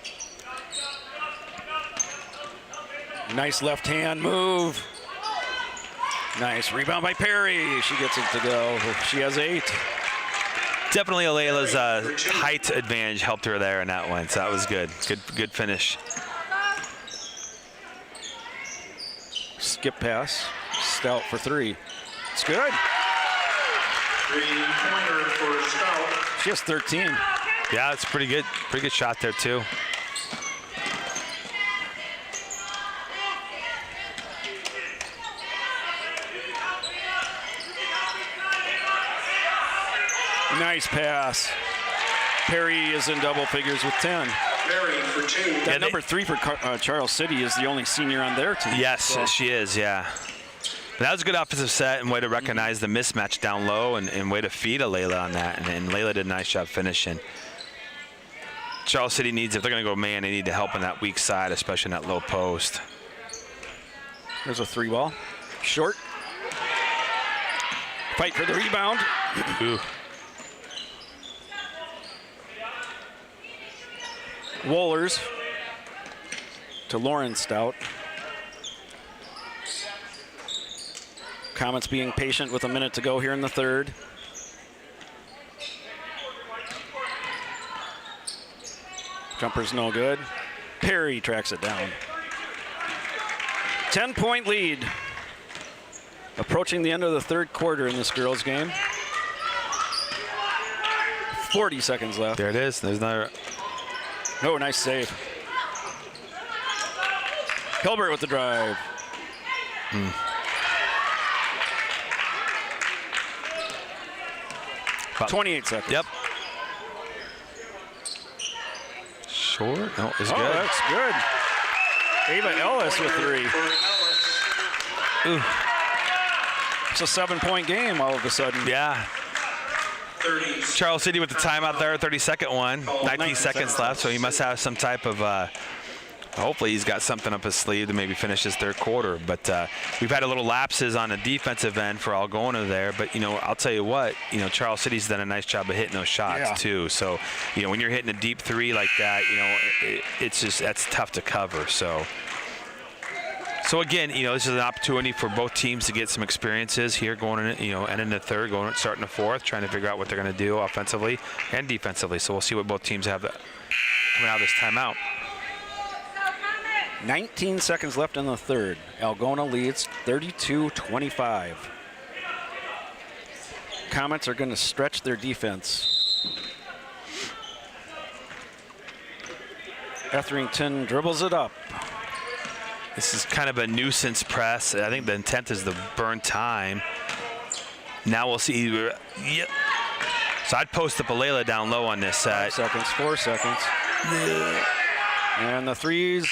Nice left hand move. Nice rebound by Perry. She gets it to go. She has 8. Definitely Alayla's height advantage helped her there in that one, so that was good. Good finish. Skip pass. Stout for 3. It's good. 3-pointer for Stout. She has 13. Yeah, it's pretty good. Pretty good shot there too. Nice pass. Perry is in double figures with 10. Perry for 2. That number 3 for Charles City is the only senior on their team. Yes, So she is, yeah. But that was a good offensive set and way to recognize the mismatch down low and way to feed Alayla on that. And Layla did a nice job finishing. Charles City needs, if they're going to go man, they need to help on that weak side, especially in that low post. There's a 3-ball. Short. Fight for the rebound. Ooh. Wohlers to Lauren Stout. Comets being patient with a minute to go here in the third. Jumper's no good. Perry tracks it down. 10-point lead. Approaching the end of the third quarter in this girls' game. 40 seconds left. There it is. There's another. Oh, nice save. Hilbert with the drive. 28 seconds. Yep. Short. No, it's Oh, good. that's good. Ava Ellis with 3. For Ellis. Ooh. It's a 7-point game all of a sudden. Yeah. 30. Charles City with the timeout there, 32nd one. 19 seconds left, so he must have some type of, hopefully he's got something up his sleeve to maybe finish his third quarter. But we've had a little lapses on the defensive end for Algona there. But, you know, I'll tell you what, you know, Charles City's done a nice job of hitting those shots too. So, you know, when you're hitting a deep 3 like that, you know, it's just, that's tough to cover. So So again, this is an opportunity for both teams to get some experiences here going in, ending the third, starting the fourth, trying to figure out what they're going to do offensively and defensively. So we'll see what both teams have coming out of this timeout. 19 seconds left in the third. Algona leads 32-25. Comets are going to stretch their defense. Etherington dribbles it up. This is kind of a nuisance press. I think the intent is to burn time. Now we'll see. Yep. So I'd post up Alayla down low on this set. 4 seconds. And the three's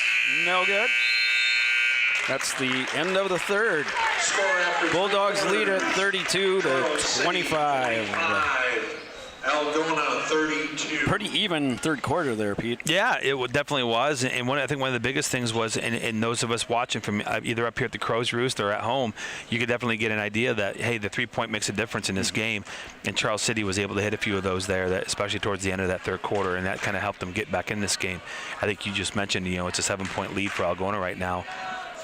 no good. That's the end of the third. Bulldogs lead at 32-25. Algona 32. Pretty even third quarter there, Pete. Yeah, it definitely was. And I think one of the biggest things was, and those of us watching from either up here at the Crow's Roost or at home, you could definitely get an idea that, hey, the 3-point makes a difference in this game. And Charles City was able to hit a few of those there, especially towards the end of that third quarter, and that kind of helped them get back in this game. I think you just mentioned, it's a 7-point lead for Algona right now.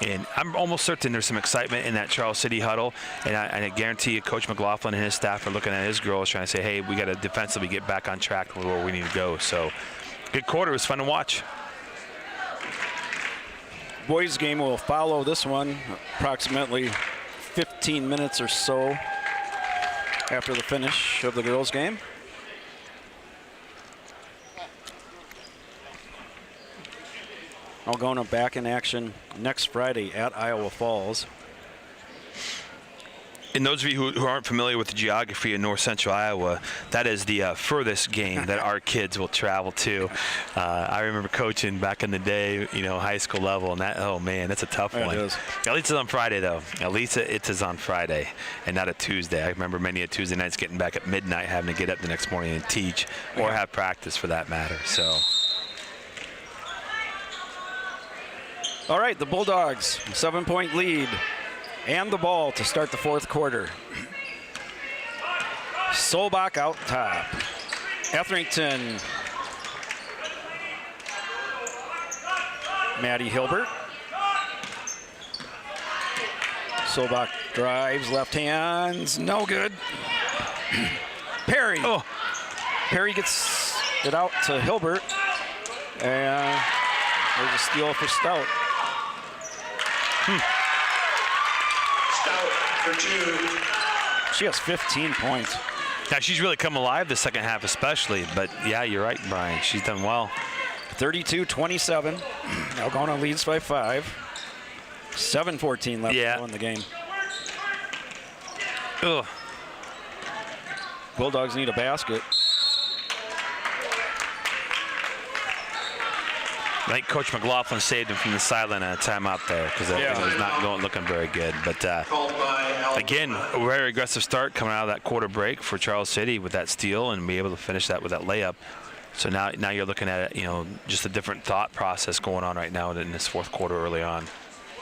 And I'm almost certain there's some excitement in that Charles City huddle. And I guarantee you Coach McLaughlin and his staff are looking at his girls trying to say, hey, we got to defensively get back on track with where we need to go. So good quarter. It was fun to watch. Boys game will follow this one approximately 15 minutes or so after the finish of the girls game. Algona back in action next Friday at Iowa Falls. And those of you who aren't familiar with the geography of north central Iowa, that is the furthest game that our kids will travel to. I remember coaching back in the day, high school level, and oh man, that's a tough one. It is. At least it's on Friday though. At least it is on Friday and not a Tuesday. I remember many of Tuesday nights getting back at midnight, having to get up the next morning and teach or have practice for that matter. So. All right, the Bulldogs, 7-point lead and the ball to start the fourth quarter. Solbach out top. Etherington. Maddie Hilbert. Solbach drives, left hands, no good. Perry. Oh. Perry gets it out to Hilbert. And there's a steal for Stout. Stout for 2. She has 15 points. Now she's really come alive the second half especially, but yeah, you're right, Brian. She's done well. 32-27. Algona leads by 5. 7:14 left to go in the game. Ugh. Bulldogs need a basket. I think Coach McLaughlin saved him from the sideline on a timeout there because it was not looking very good. But again, a very aggressive start coming out of that quarter break for Charles City with that steal and be able to finish that with that layup. So now you're looking at it, just a different thought process going on right now in this fourth quarter early on.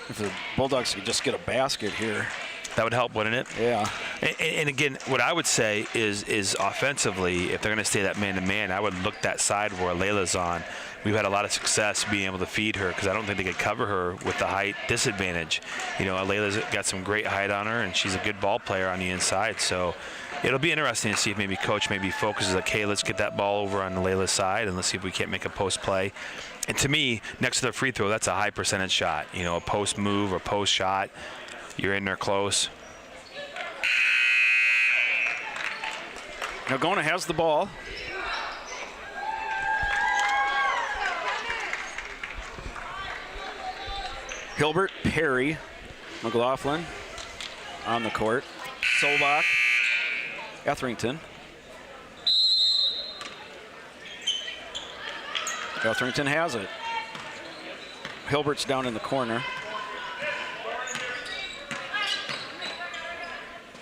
If the Bulldogs could just get a basket here. That would help, wouldn't it? Yeah. And again, what I would say is offensively, if they're going to stay that man-to-man, I would look that side where Layla's on. We've had a lot of success being able to feed her because I don't think they could cover her with the height disadvantage. Layla's got some great height on her, and she's a good ball player on the inside. So it'll be interesting to see if maybe Coach focuses like, hey, let's get that ball over on Layla's side, and let's see if we can't make a post play. And to me, next to the free throw, that's a high percentage shot. A post move or post shot. You're in there close. Algona has the ball. Hilbert, Perry, McLaughlin on the court. Solbach, Etherington. Etherington has it. Hilbert's down in the corner.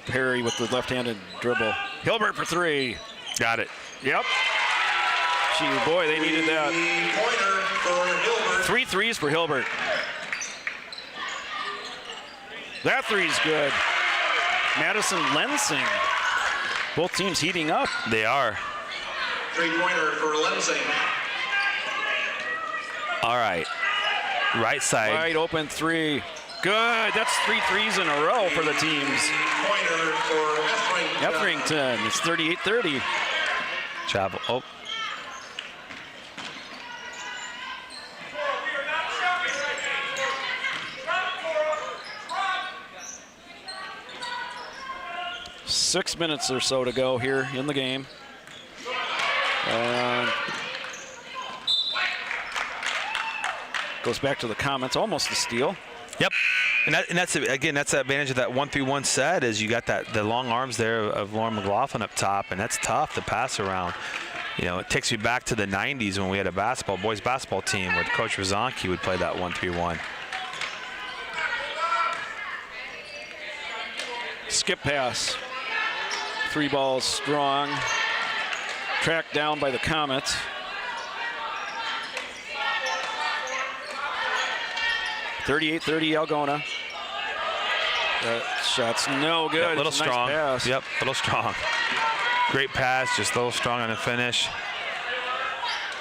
Perry with the left-handed dribble. Hilbert for 3. Got it. Yep. Boy, they needed that. Pointer for Hilbert. 3 threes for Hilbert. That three's good. Madison Lensing. Both teams heating up. They are. 3-pointer for Lensing. All right. Right side. Wide open 3. Good. That's 3 threes in a row for the teams. Pointer for Etherington. Etherington, it's 38-30. Travel. Oh, 6 minutes or so to go here in the game. And goes back to the Comets, almost a steal. yep. And that's again, that's the advantage of that 1-3-1 set is you got the long arms there of Lauren McLaughlin up top, and that's tough to pass around. You know, it takes me back to the 90s when we had a boys basketball team where Coach Rozanki would play that 1-3-1. Skip pass. 3 balls strong. Tracked down by the Comets. (38-30) Algona. That shot's no good. Yep, little It's a nice strong. pass. Yep, little strong. Great pass, just a little strong on the finish.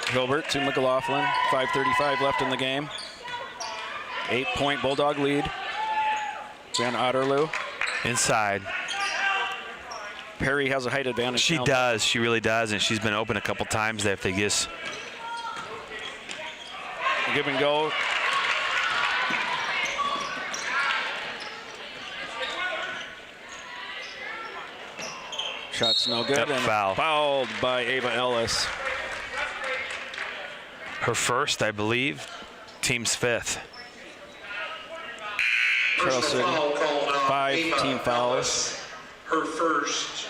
Hilbert to McLaughlin. 5:35 left in the game. 8-point Bulldog lead. Van Otterloo. Inside. Perry has a height advantage. She now. does. She really does, and she's been open a couple times there if they just. Give and go. Shot's no good. Yep, and foul. Fouled by Ava Ellis. Her first, I believe. Team's 5th. Charles City. Personal foul called on 5 Ava team fouls. Ellis. Her first,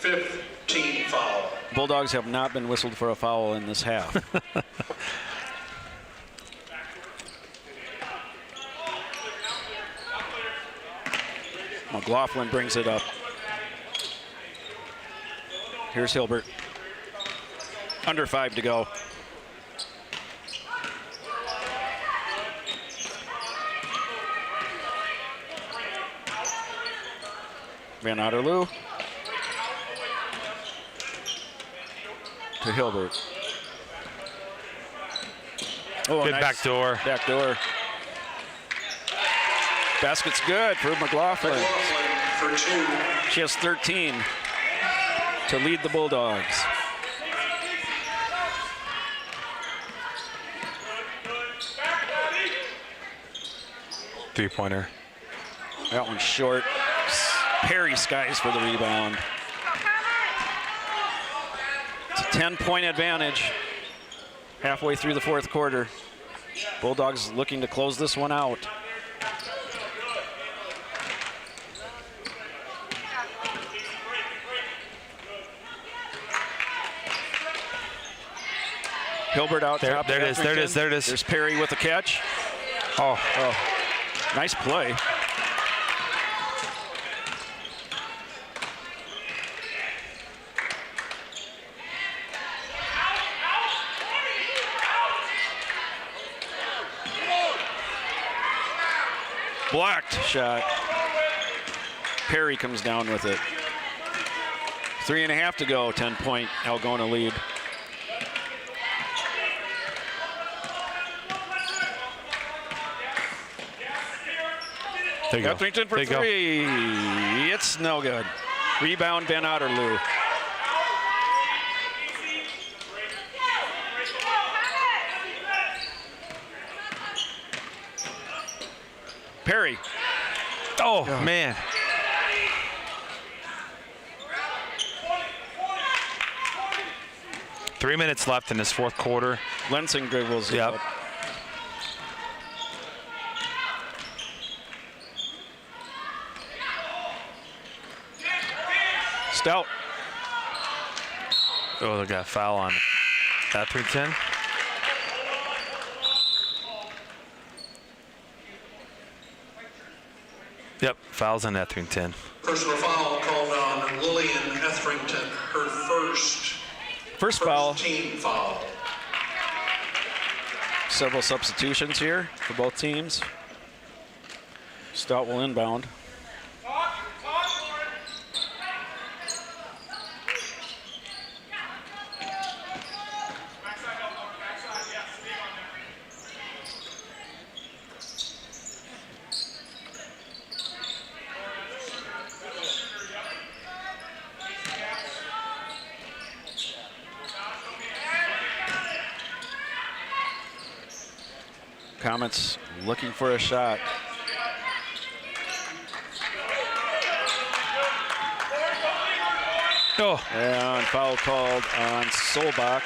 5th team foul. Bulldogs have not been whistled for a foul in this half. McLaughlin brings it up. Here's Hilbert. Under 5 to go. Van Otterloo to Hilbert. Oh, Good nice backdoor. Backdoor. Basket's good for McLaughlin. McLaughlin for 2. She has 13 to lead the Bulldogs. Three-pointer. That one's short. Perry skies for the rebound. It's a 10-point advantage halfway through the 4th quarter. Bulldogs looking to close this one out. Hilbert out top. There it is, there it is, there it is. There's Perry with the catch. Oh, Nice play. Blocked shot. Perry comes down with it. 3.5 to go, 10-point Algona lead. there you go. Etherington for There you go. 3. It's no good. Rebound Van Otterloo. Perry. Oh, man. Three minutes left in this 4th quarter. Lensing dribbles. it Yep. up. Stout. Oh, they got a foul on Etherington. Yep, fouls on Etherington. Personal foul called on Lillian Etherington. Her First foul. team foul. Several substitutions here for both teams. Stout will inbound. Comets looking for a shot. Oh, And foul called on Solbach.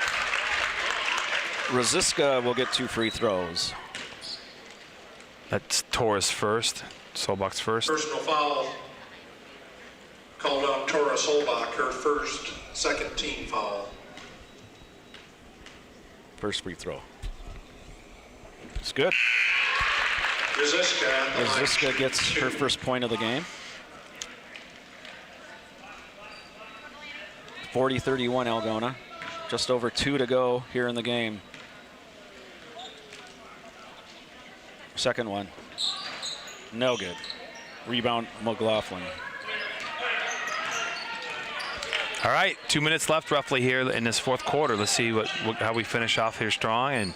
Rosiska will get 2 free throws. that's Torres first. Solbach's first. Personal foul called on Tora Solbach, her second team foul. First free throw. It's good. Rosiska at the line Rosiska shooting gets her 2. first point of the game. 40-31 Algona. Just over 2 to go here in the game. Second one. No good. Rebound McLaughlin. All right, 2 minutes left roughly here in this fourth quarter. Let's see how we finish off here strong. And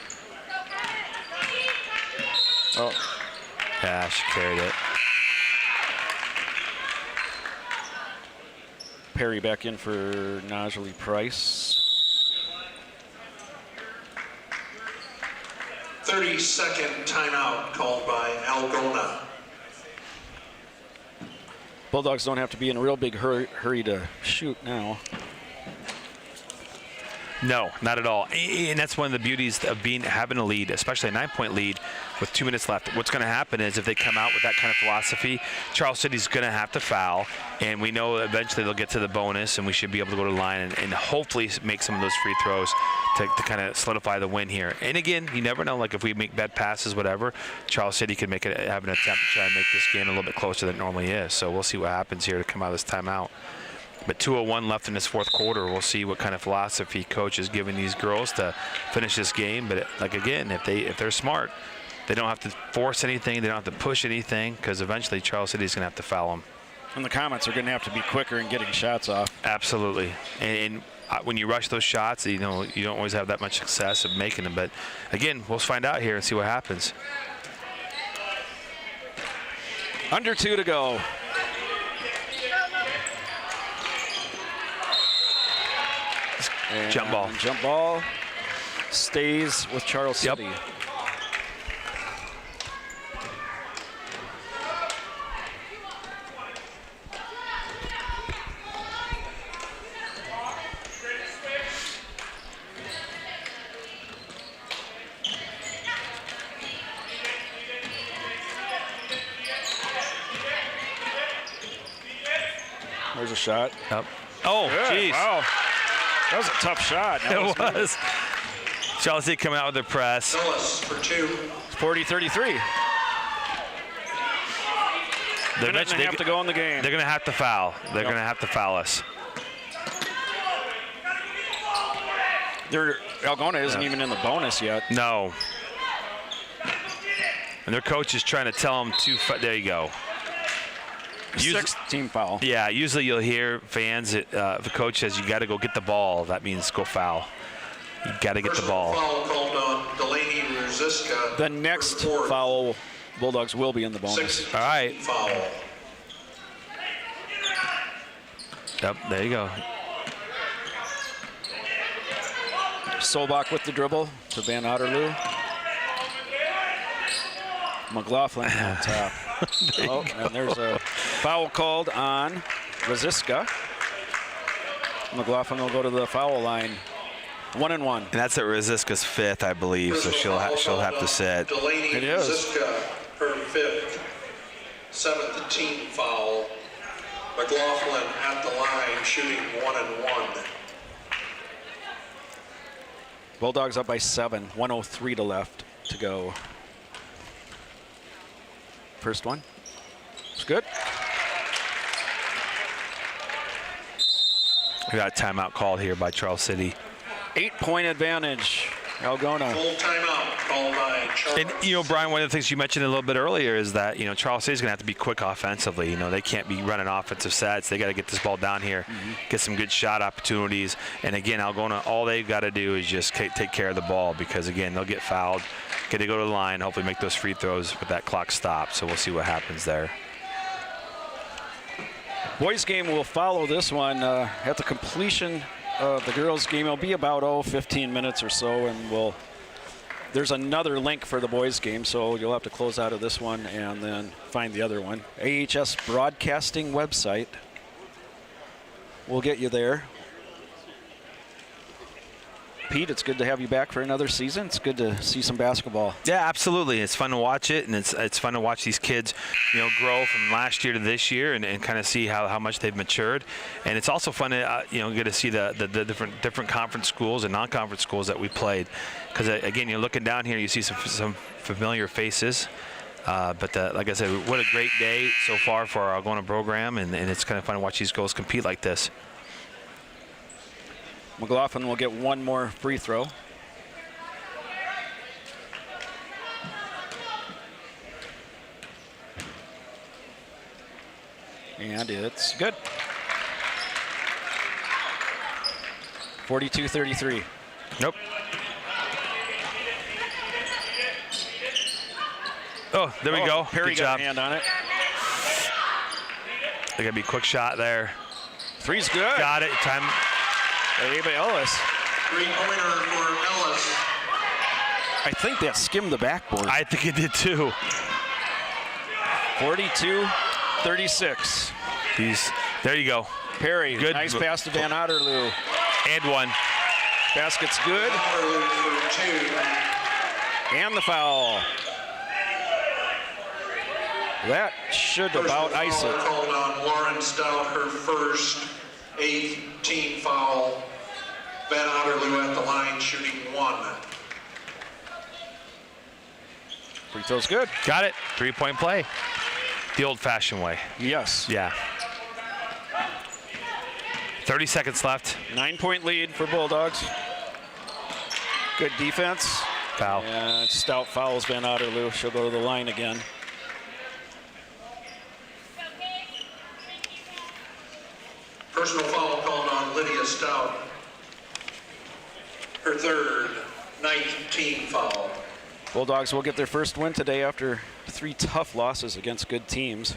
Oh, yeah, she carried it. Perry back in for Najee Price. 30-second timeout called by Algona. Bulldogs don't have to be in a real big hurry to shoot now. No, not at all. And that's one of the beauties of having a lead, especially a 9-point lead with 2 minutes left. What's going to happen is if they come out with that kind of philosophy, Charles City's going to have to foul, and we know eventually they'll get to the bonus, and we should be able to go to the line and hopefully make some of those free throws to kind of solidify the win here. And again, you never know. Like if we make bad passes, whatever, Charles City could have an attempt to try and make this game a little bit closer than it normally is. So we'll see what happens here to come out of this timeout. But 2:01 left in this fourth quarter. We'll see what kind of philosophy coach is giving these girls to finish this game. But like again, if they're smart, they don't have to force anything. They don't have to push anything because eventually Charles City is going to have to foul them. And the Comets are going to have to be quicker in getting shots off. Absolutely. And when you rush those shots, you don't always have that much success of making them. But again, we'll find out here and see what happens. Under 2 to go. And Jump ball. Jump ball stays with Charles Yep. City. There's a shot. Yep. Oh, Good. jeez. Wow. That was a tough shot. That It good. was. Charles City coming out with their press. Ellis for 2. 40-33. They're Minute and a half to go in the game. They're going to have to foul. They're going to have to foul us. Algona isn't even in the bonus yet. No. And their coach is trying to tell them there you go. Sixth team foul. Yeah, usually you'll hear fans, if the coach says you got to go get the ball, that means go foul. You got to get the ball. Foul called on Delaney Rosiska. The next her fourth. foul, Bulldogs will be in the bonus. Sixth All right. team foul. Yep, there you go. Solbach with the dribble to Van Otterloo. McLaughlin on top. And there's a foul called on Rosiska. McLaughlin will go to the foul line. 1 and 1. And that's at Rosiska's 5th, I believe, so she'll have to sit. Delaney It is. Rosiska, her 5th. 7th team foul. McLaughlin at the line shooting 1 and 1. Bulldogs up by 7. 1:03 to left to go. First one. It's good. We got a timeout called here by Charles City. 8-point advantage. Algona. Full timeout called by Charles. And, Brian, one of the things you mentioned a little bit earlier is that, Charles City's going to have to be quick offensively. They can't be running offensive sets. They got to get this ball down here, get some good shot opportunities. And, again, Algona, all they've got to do is just take care of the ball because, again, they'll get fouled. Get to go to the line, hopefully make those free throws with that clock stop. So we'll see what happens there. Boys game will follow this one at the completion of the girls game. It'll be about 15 minutes or so, and we'll There's another link for the boys game, so you'll have to close out of this one and then find the other one. AHS Broadcasting website will get you there. Pete, it's good to have you back for another season. It's good to see some basketball. Yeah, absolutely. It's fun to watch it, and it's fun to watch these kids, grow from last year to this year, and kind of see how much they've matured. And it's also fun to get to see the different conference schools and non-conference schools that we played. Because again, you're looking down here, you see some familiar faces. But like I said, what a great day so far for our Algona program, and it's kind of fun to watch these girls compete like this. McLaughlin will get one more free throw. And it's good. 42-33. Nope. Oh, there we go. Perry Good got job. a hand on it. They got to be a quick shot there. Three's good. Got it. Time. Abe Ellis. Three-pointer for Ellis. I think that skimmed the backboard. I think it did too. 42-36. There you go. Perry, Good. nice pass to Van Otterloo. And one. Basket's good. Otterloo for two. And the foul. That should about ice Personal it. foul called on Lauren Stout, her first 8th team foul. Van Otterloo at the line shooting one. Free throw's good. Got it. 3-point play. The old-fashioned way. Yes. Yeah. 30 seconds left. 9-point lead for Bulldogs. Good defense. Foul. And Stout fouls Van Otterloo. She'll go to the line again. Personal foul called on Lydia Stout. Her third, 9th team foul. Bulldogs will get their first win today after 3 tough losses against good teams.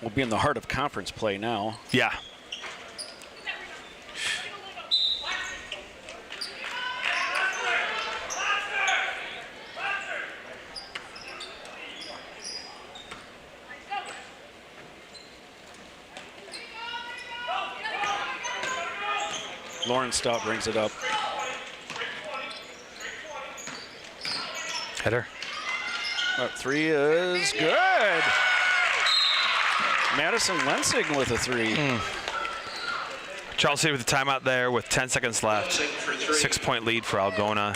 We'll be in the heart of conference play now. Yeah. Lauren Stout brings it up. Header. That three is good. Madison Lensing with a three. Charles City with the timeout there with 10 seconds left. Lensing for three. 6-point lead for Algona.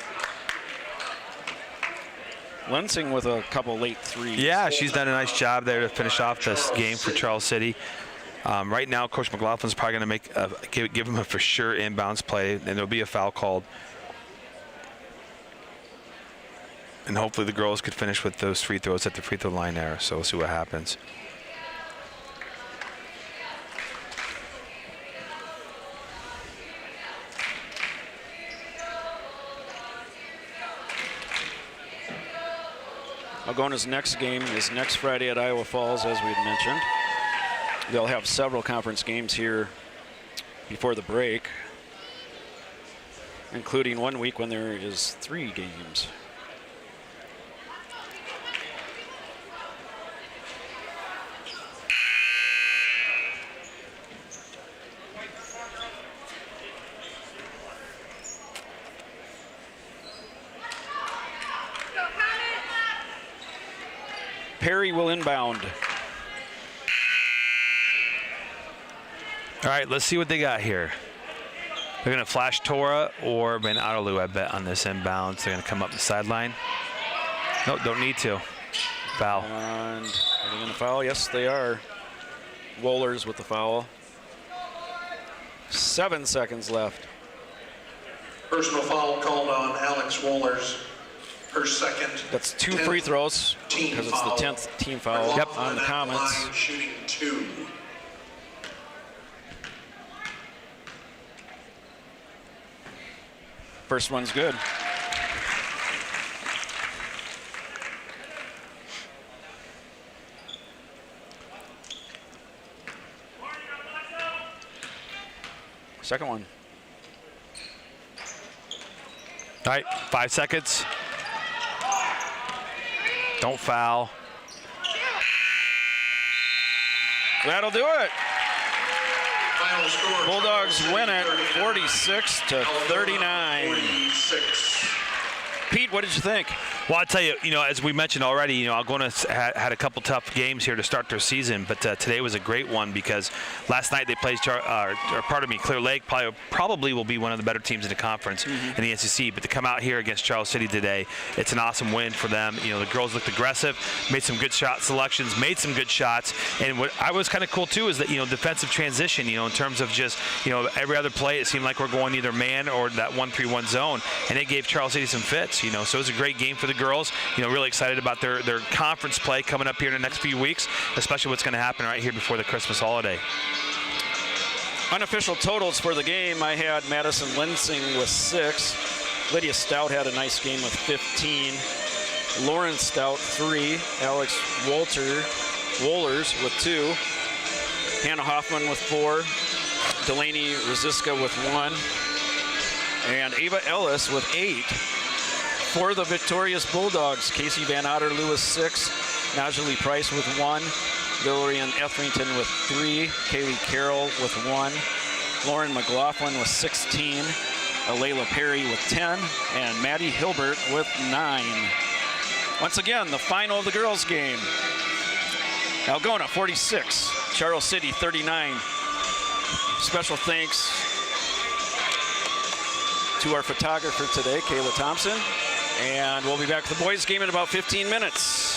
Lensing with a couple late threes. Yeah, she's done a nice job there to finish off this game for Charles City. Right now, Coach McLaughlin's probably going to give him a for sure inbounds play, and there'll be a foul called. And hopefully the girls could finish with those free throws at the free throw line there. So we'll see what happens. Algona's next game is next Friday at Iowa Falls, as we'd mentioned. They'll have several conference games here before the break, including one week when there is 3 games. Perry will inbound. All right, let's see what they got here. They're going to flash Tora or Van Otterloo, I bet, on this inbound. They're going to come up the sideline. Nope, don't need to. Foul. And are they going to foul? Yes, they are. Wohlers with the foul. 7 seconds left. Personal foul called on Alex Wohlers. Her second. That's 2 free throws because it's the 10th team foul Yep. on the at Comets. line shooting 2. First one's good. Second one. All right, 5 seconds. Don't foul. That'll do it. Final score. Bulldogs Charles win it City 46-39. 46. Pete, what did you think? Well, I'll tell you, as we mentioned already, Algona had a couple tough games here to start their season, but today was a great one because last night they played, Clear Lake probably will be one of the better teams in the conference in the NCC. But to come out here against Charles City today, it's an awesome win for them. The girls looked aggressive, made some good shot selections, made some good shots, and what I was kind of cool too is that defensive transition. In terms of just every other play, it seemed like we're going either man or that 1-3-1 zone, and it gave Charles City some fits. So it was a great game for the girls. Really excited about their conference play coming up here in the next few weeks, especially what's going to happen right here before the Christmas holiday. Unofficial totals for the game, I had Madison Linsing with 6. Lydia Stout had a nice game with 15. Lauren Stout, 3. Alex Wohlers with 2. Hannah Hoffman with 4. Delaney Rosiska with 1. And Ava Ellis with 8. For the victorious Bulldogs, Casey Van Otterloo with 6, Najee Price with 1, Dorian Etherington with 3, Kaylee Carroll with 1, Lauren McLaughlin with 16, Alayla Perry with 10, and Maddie Hilbert with 9. Once again, the final of the girls' game. Algona 46, Charles City 39. Special thanks to our photographer today, Kayla Thompson. And we'll be back to the boys' game in about 15 minutes.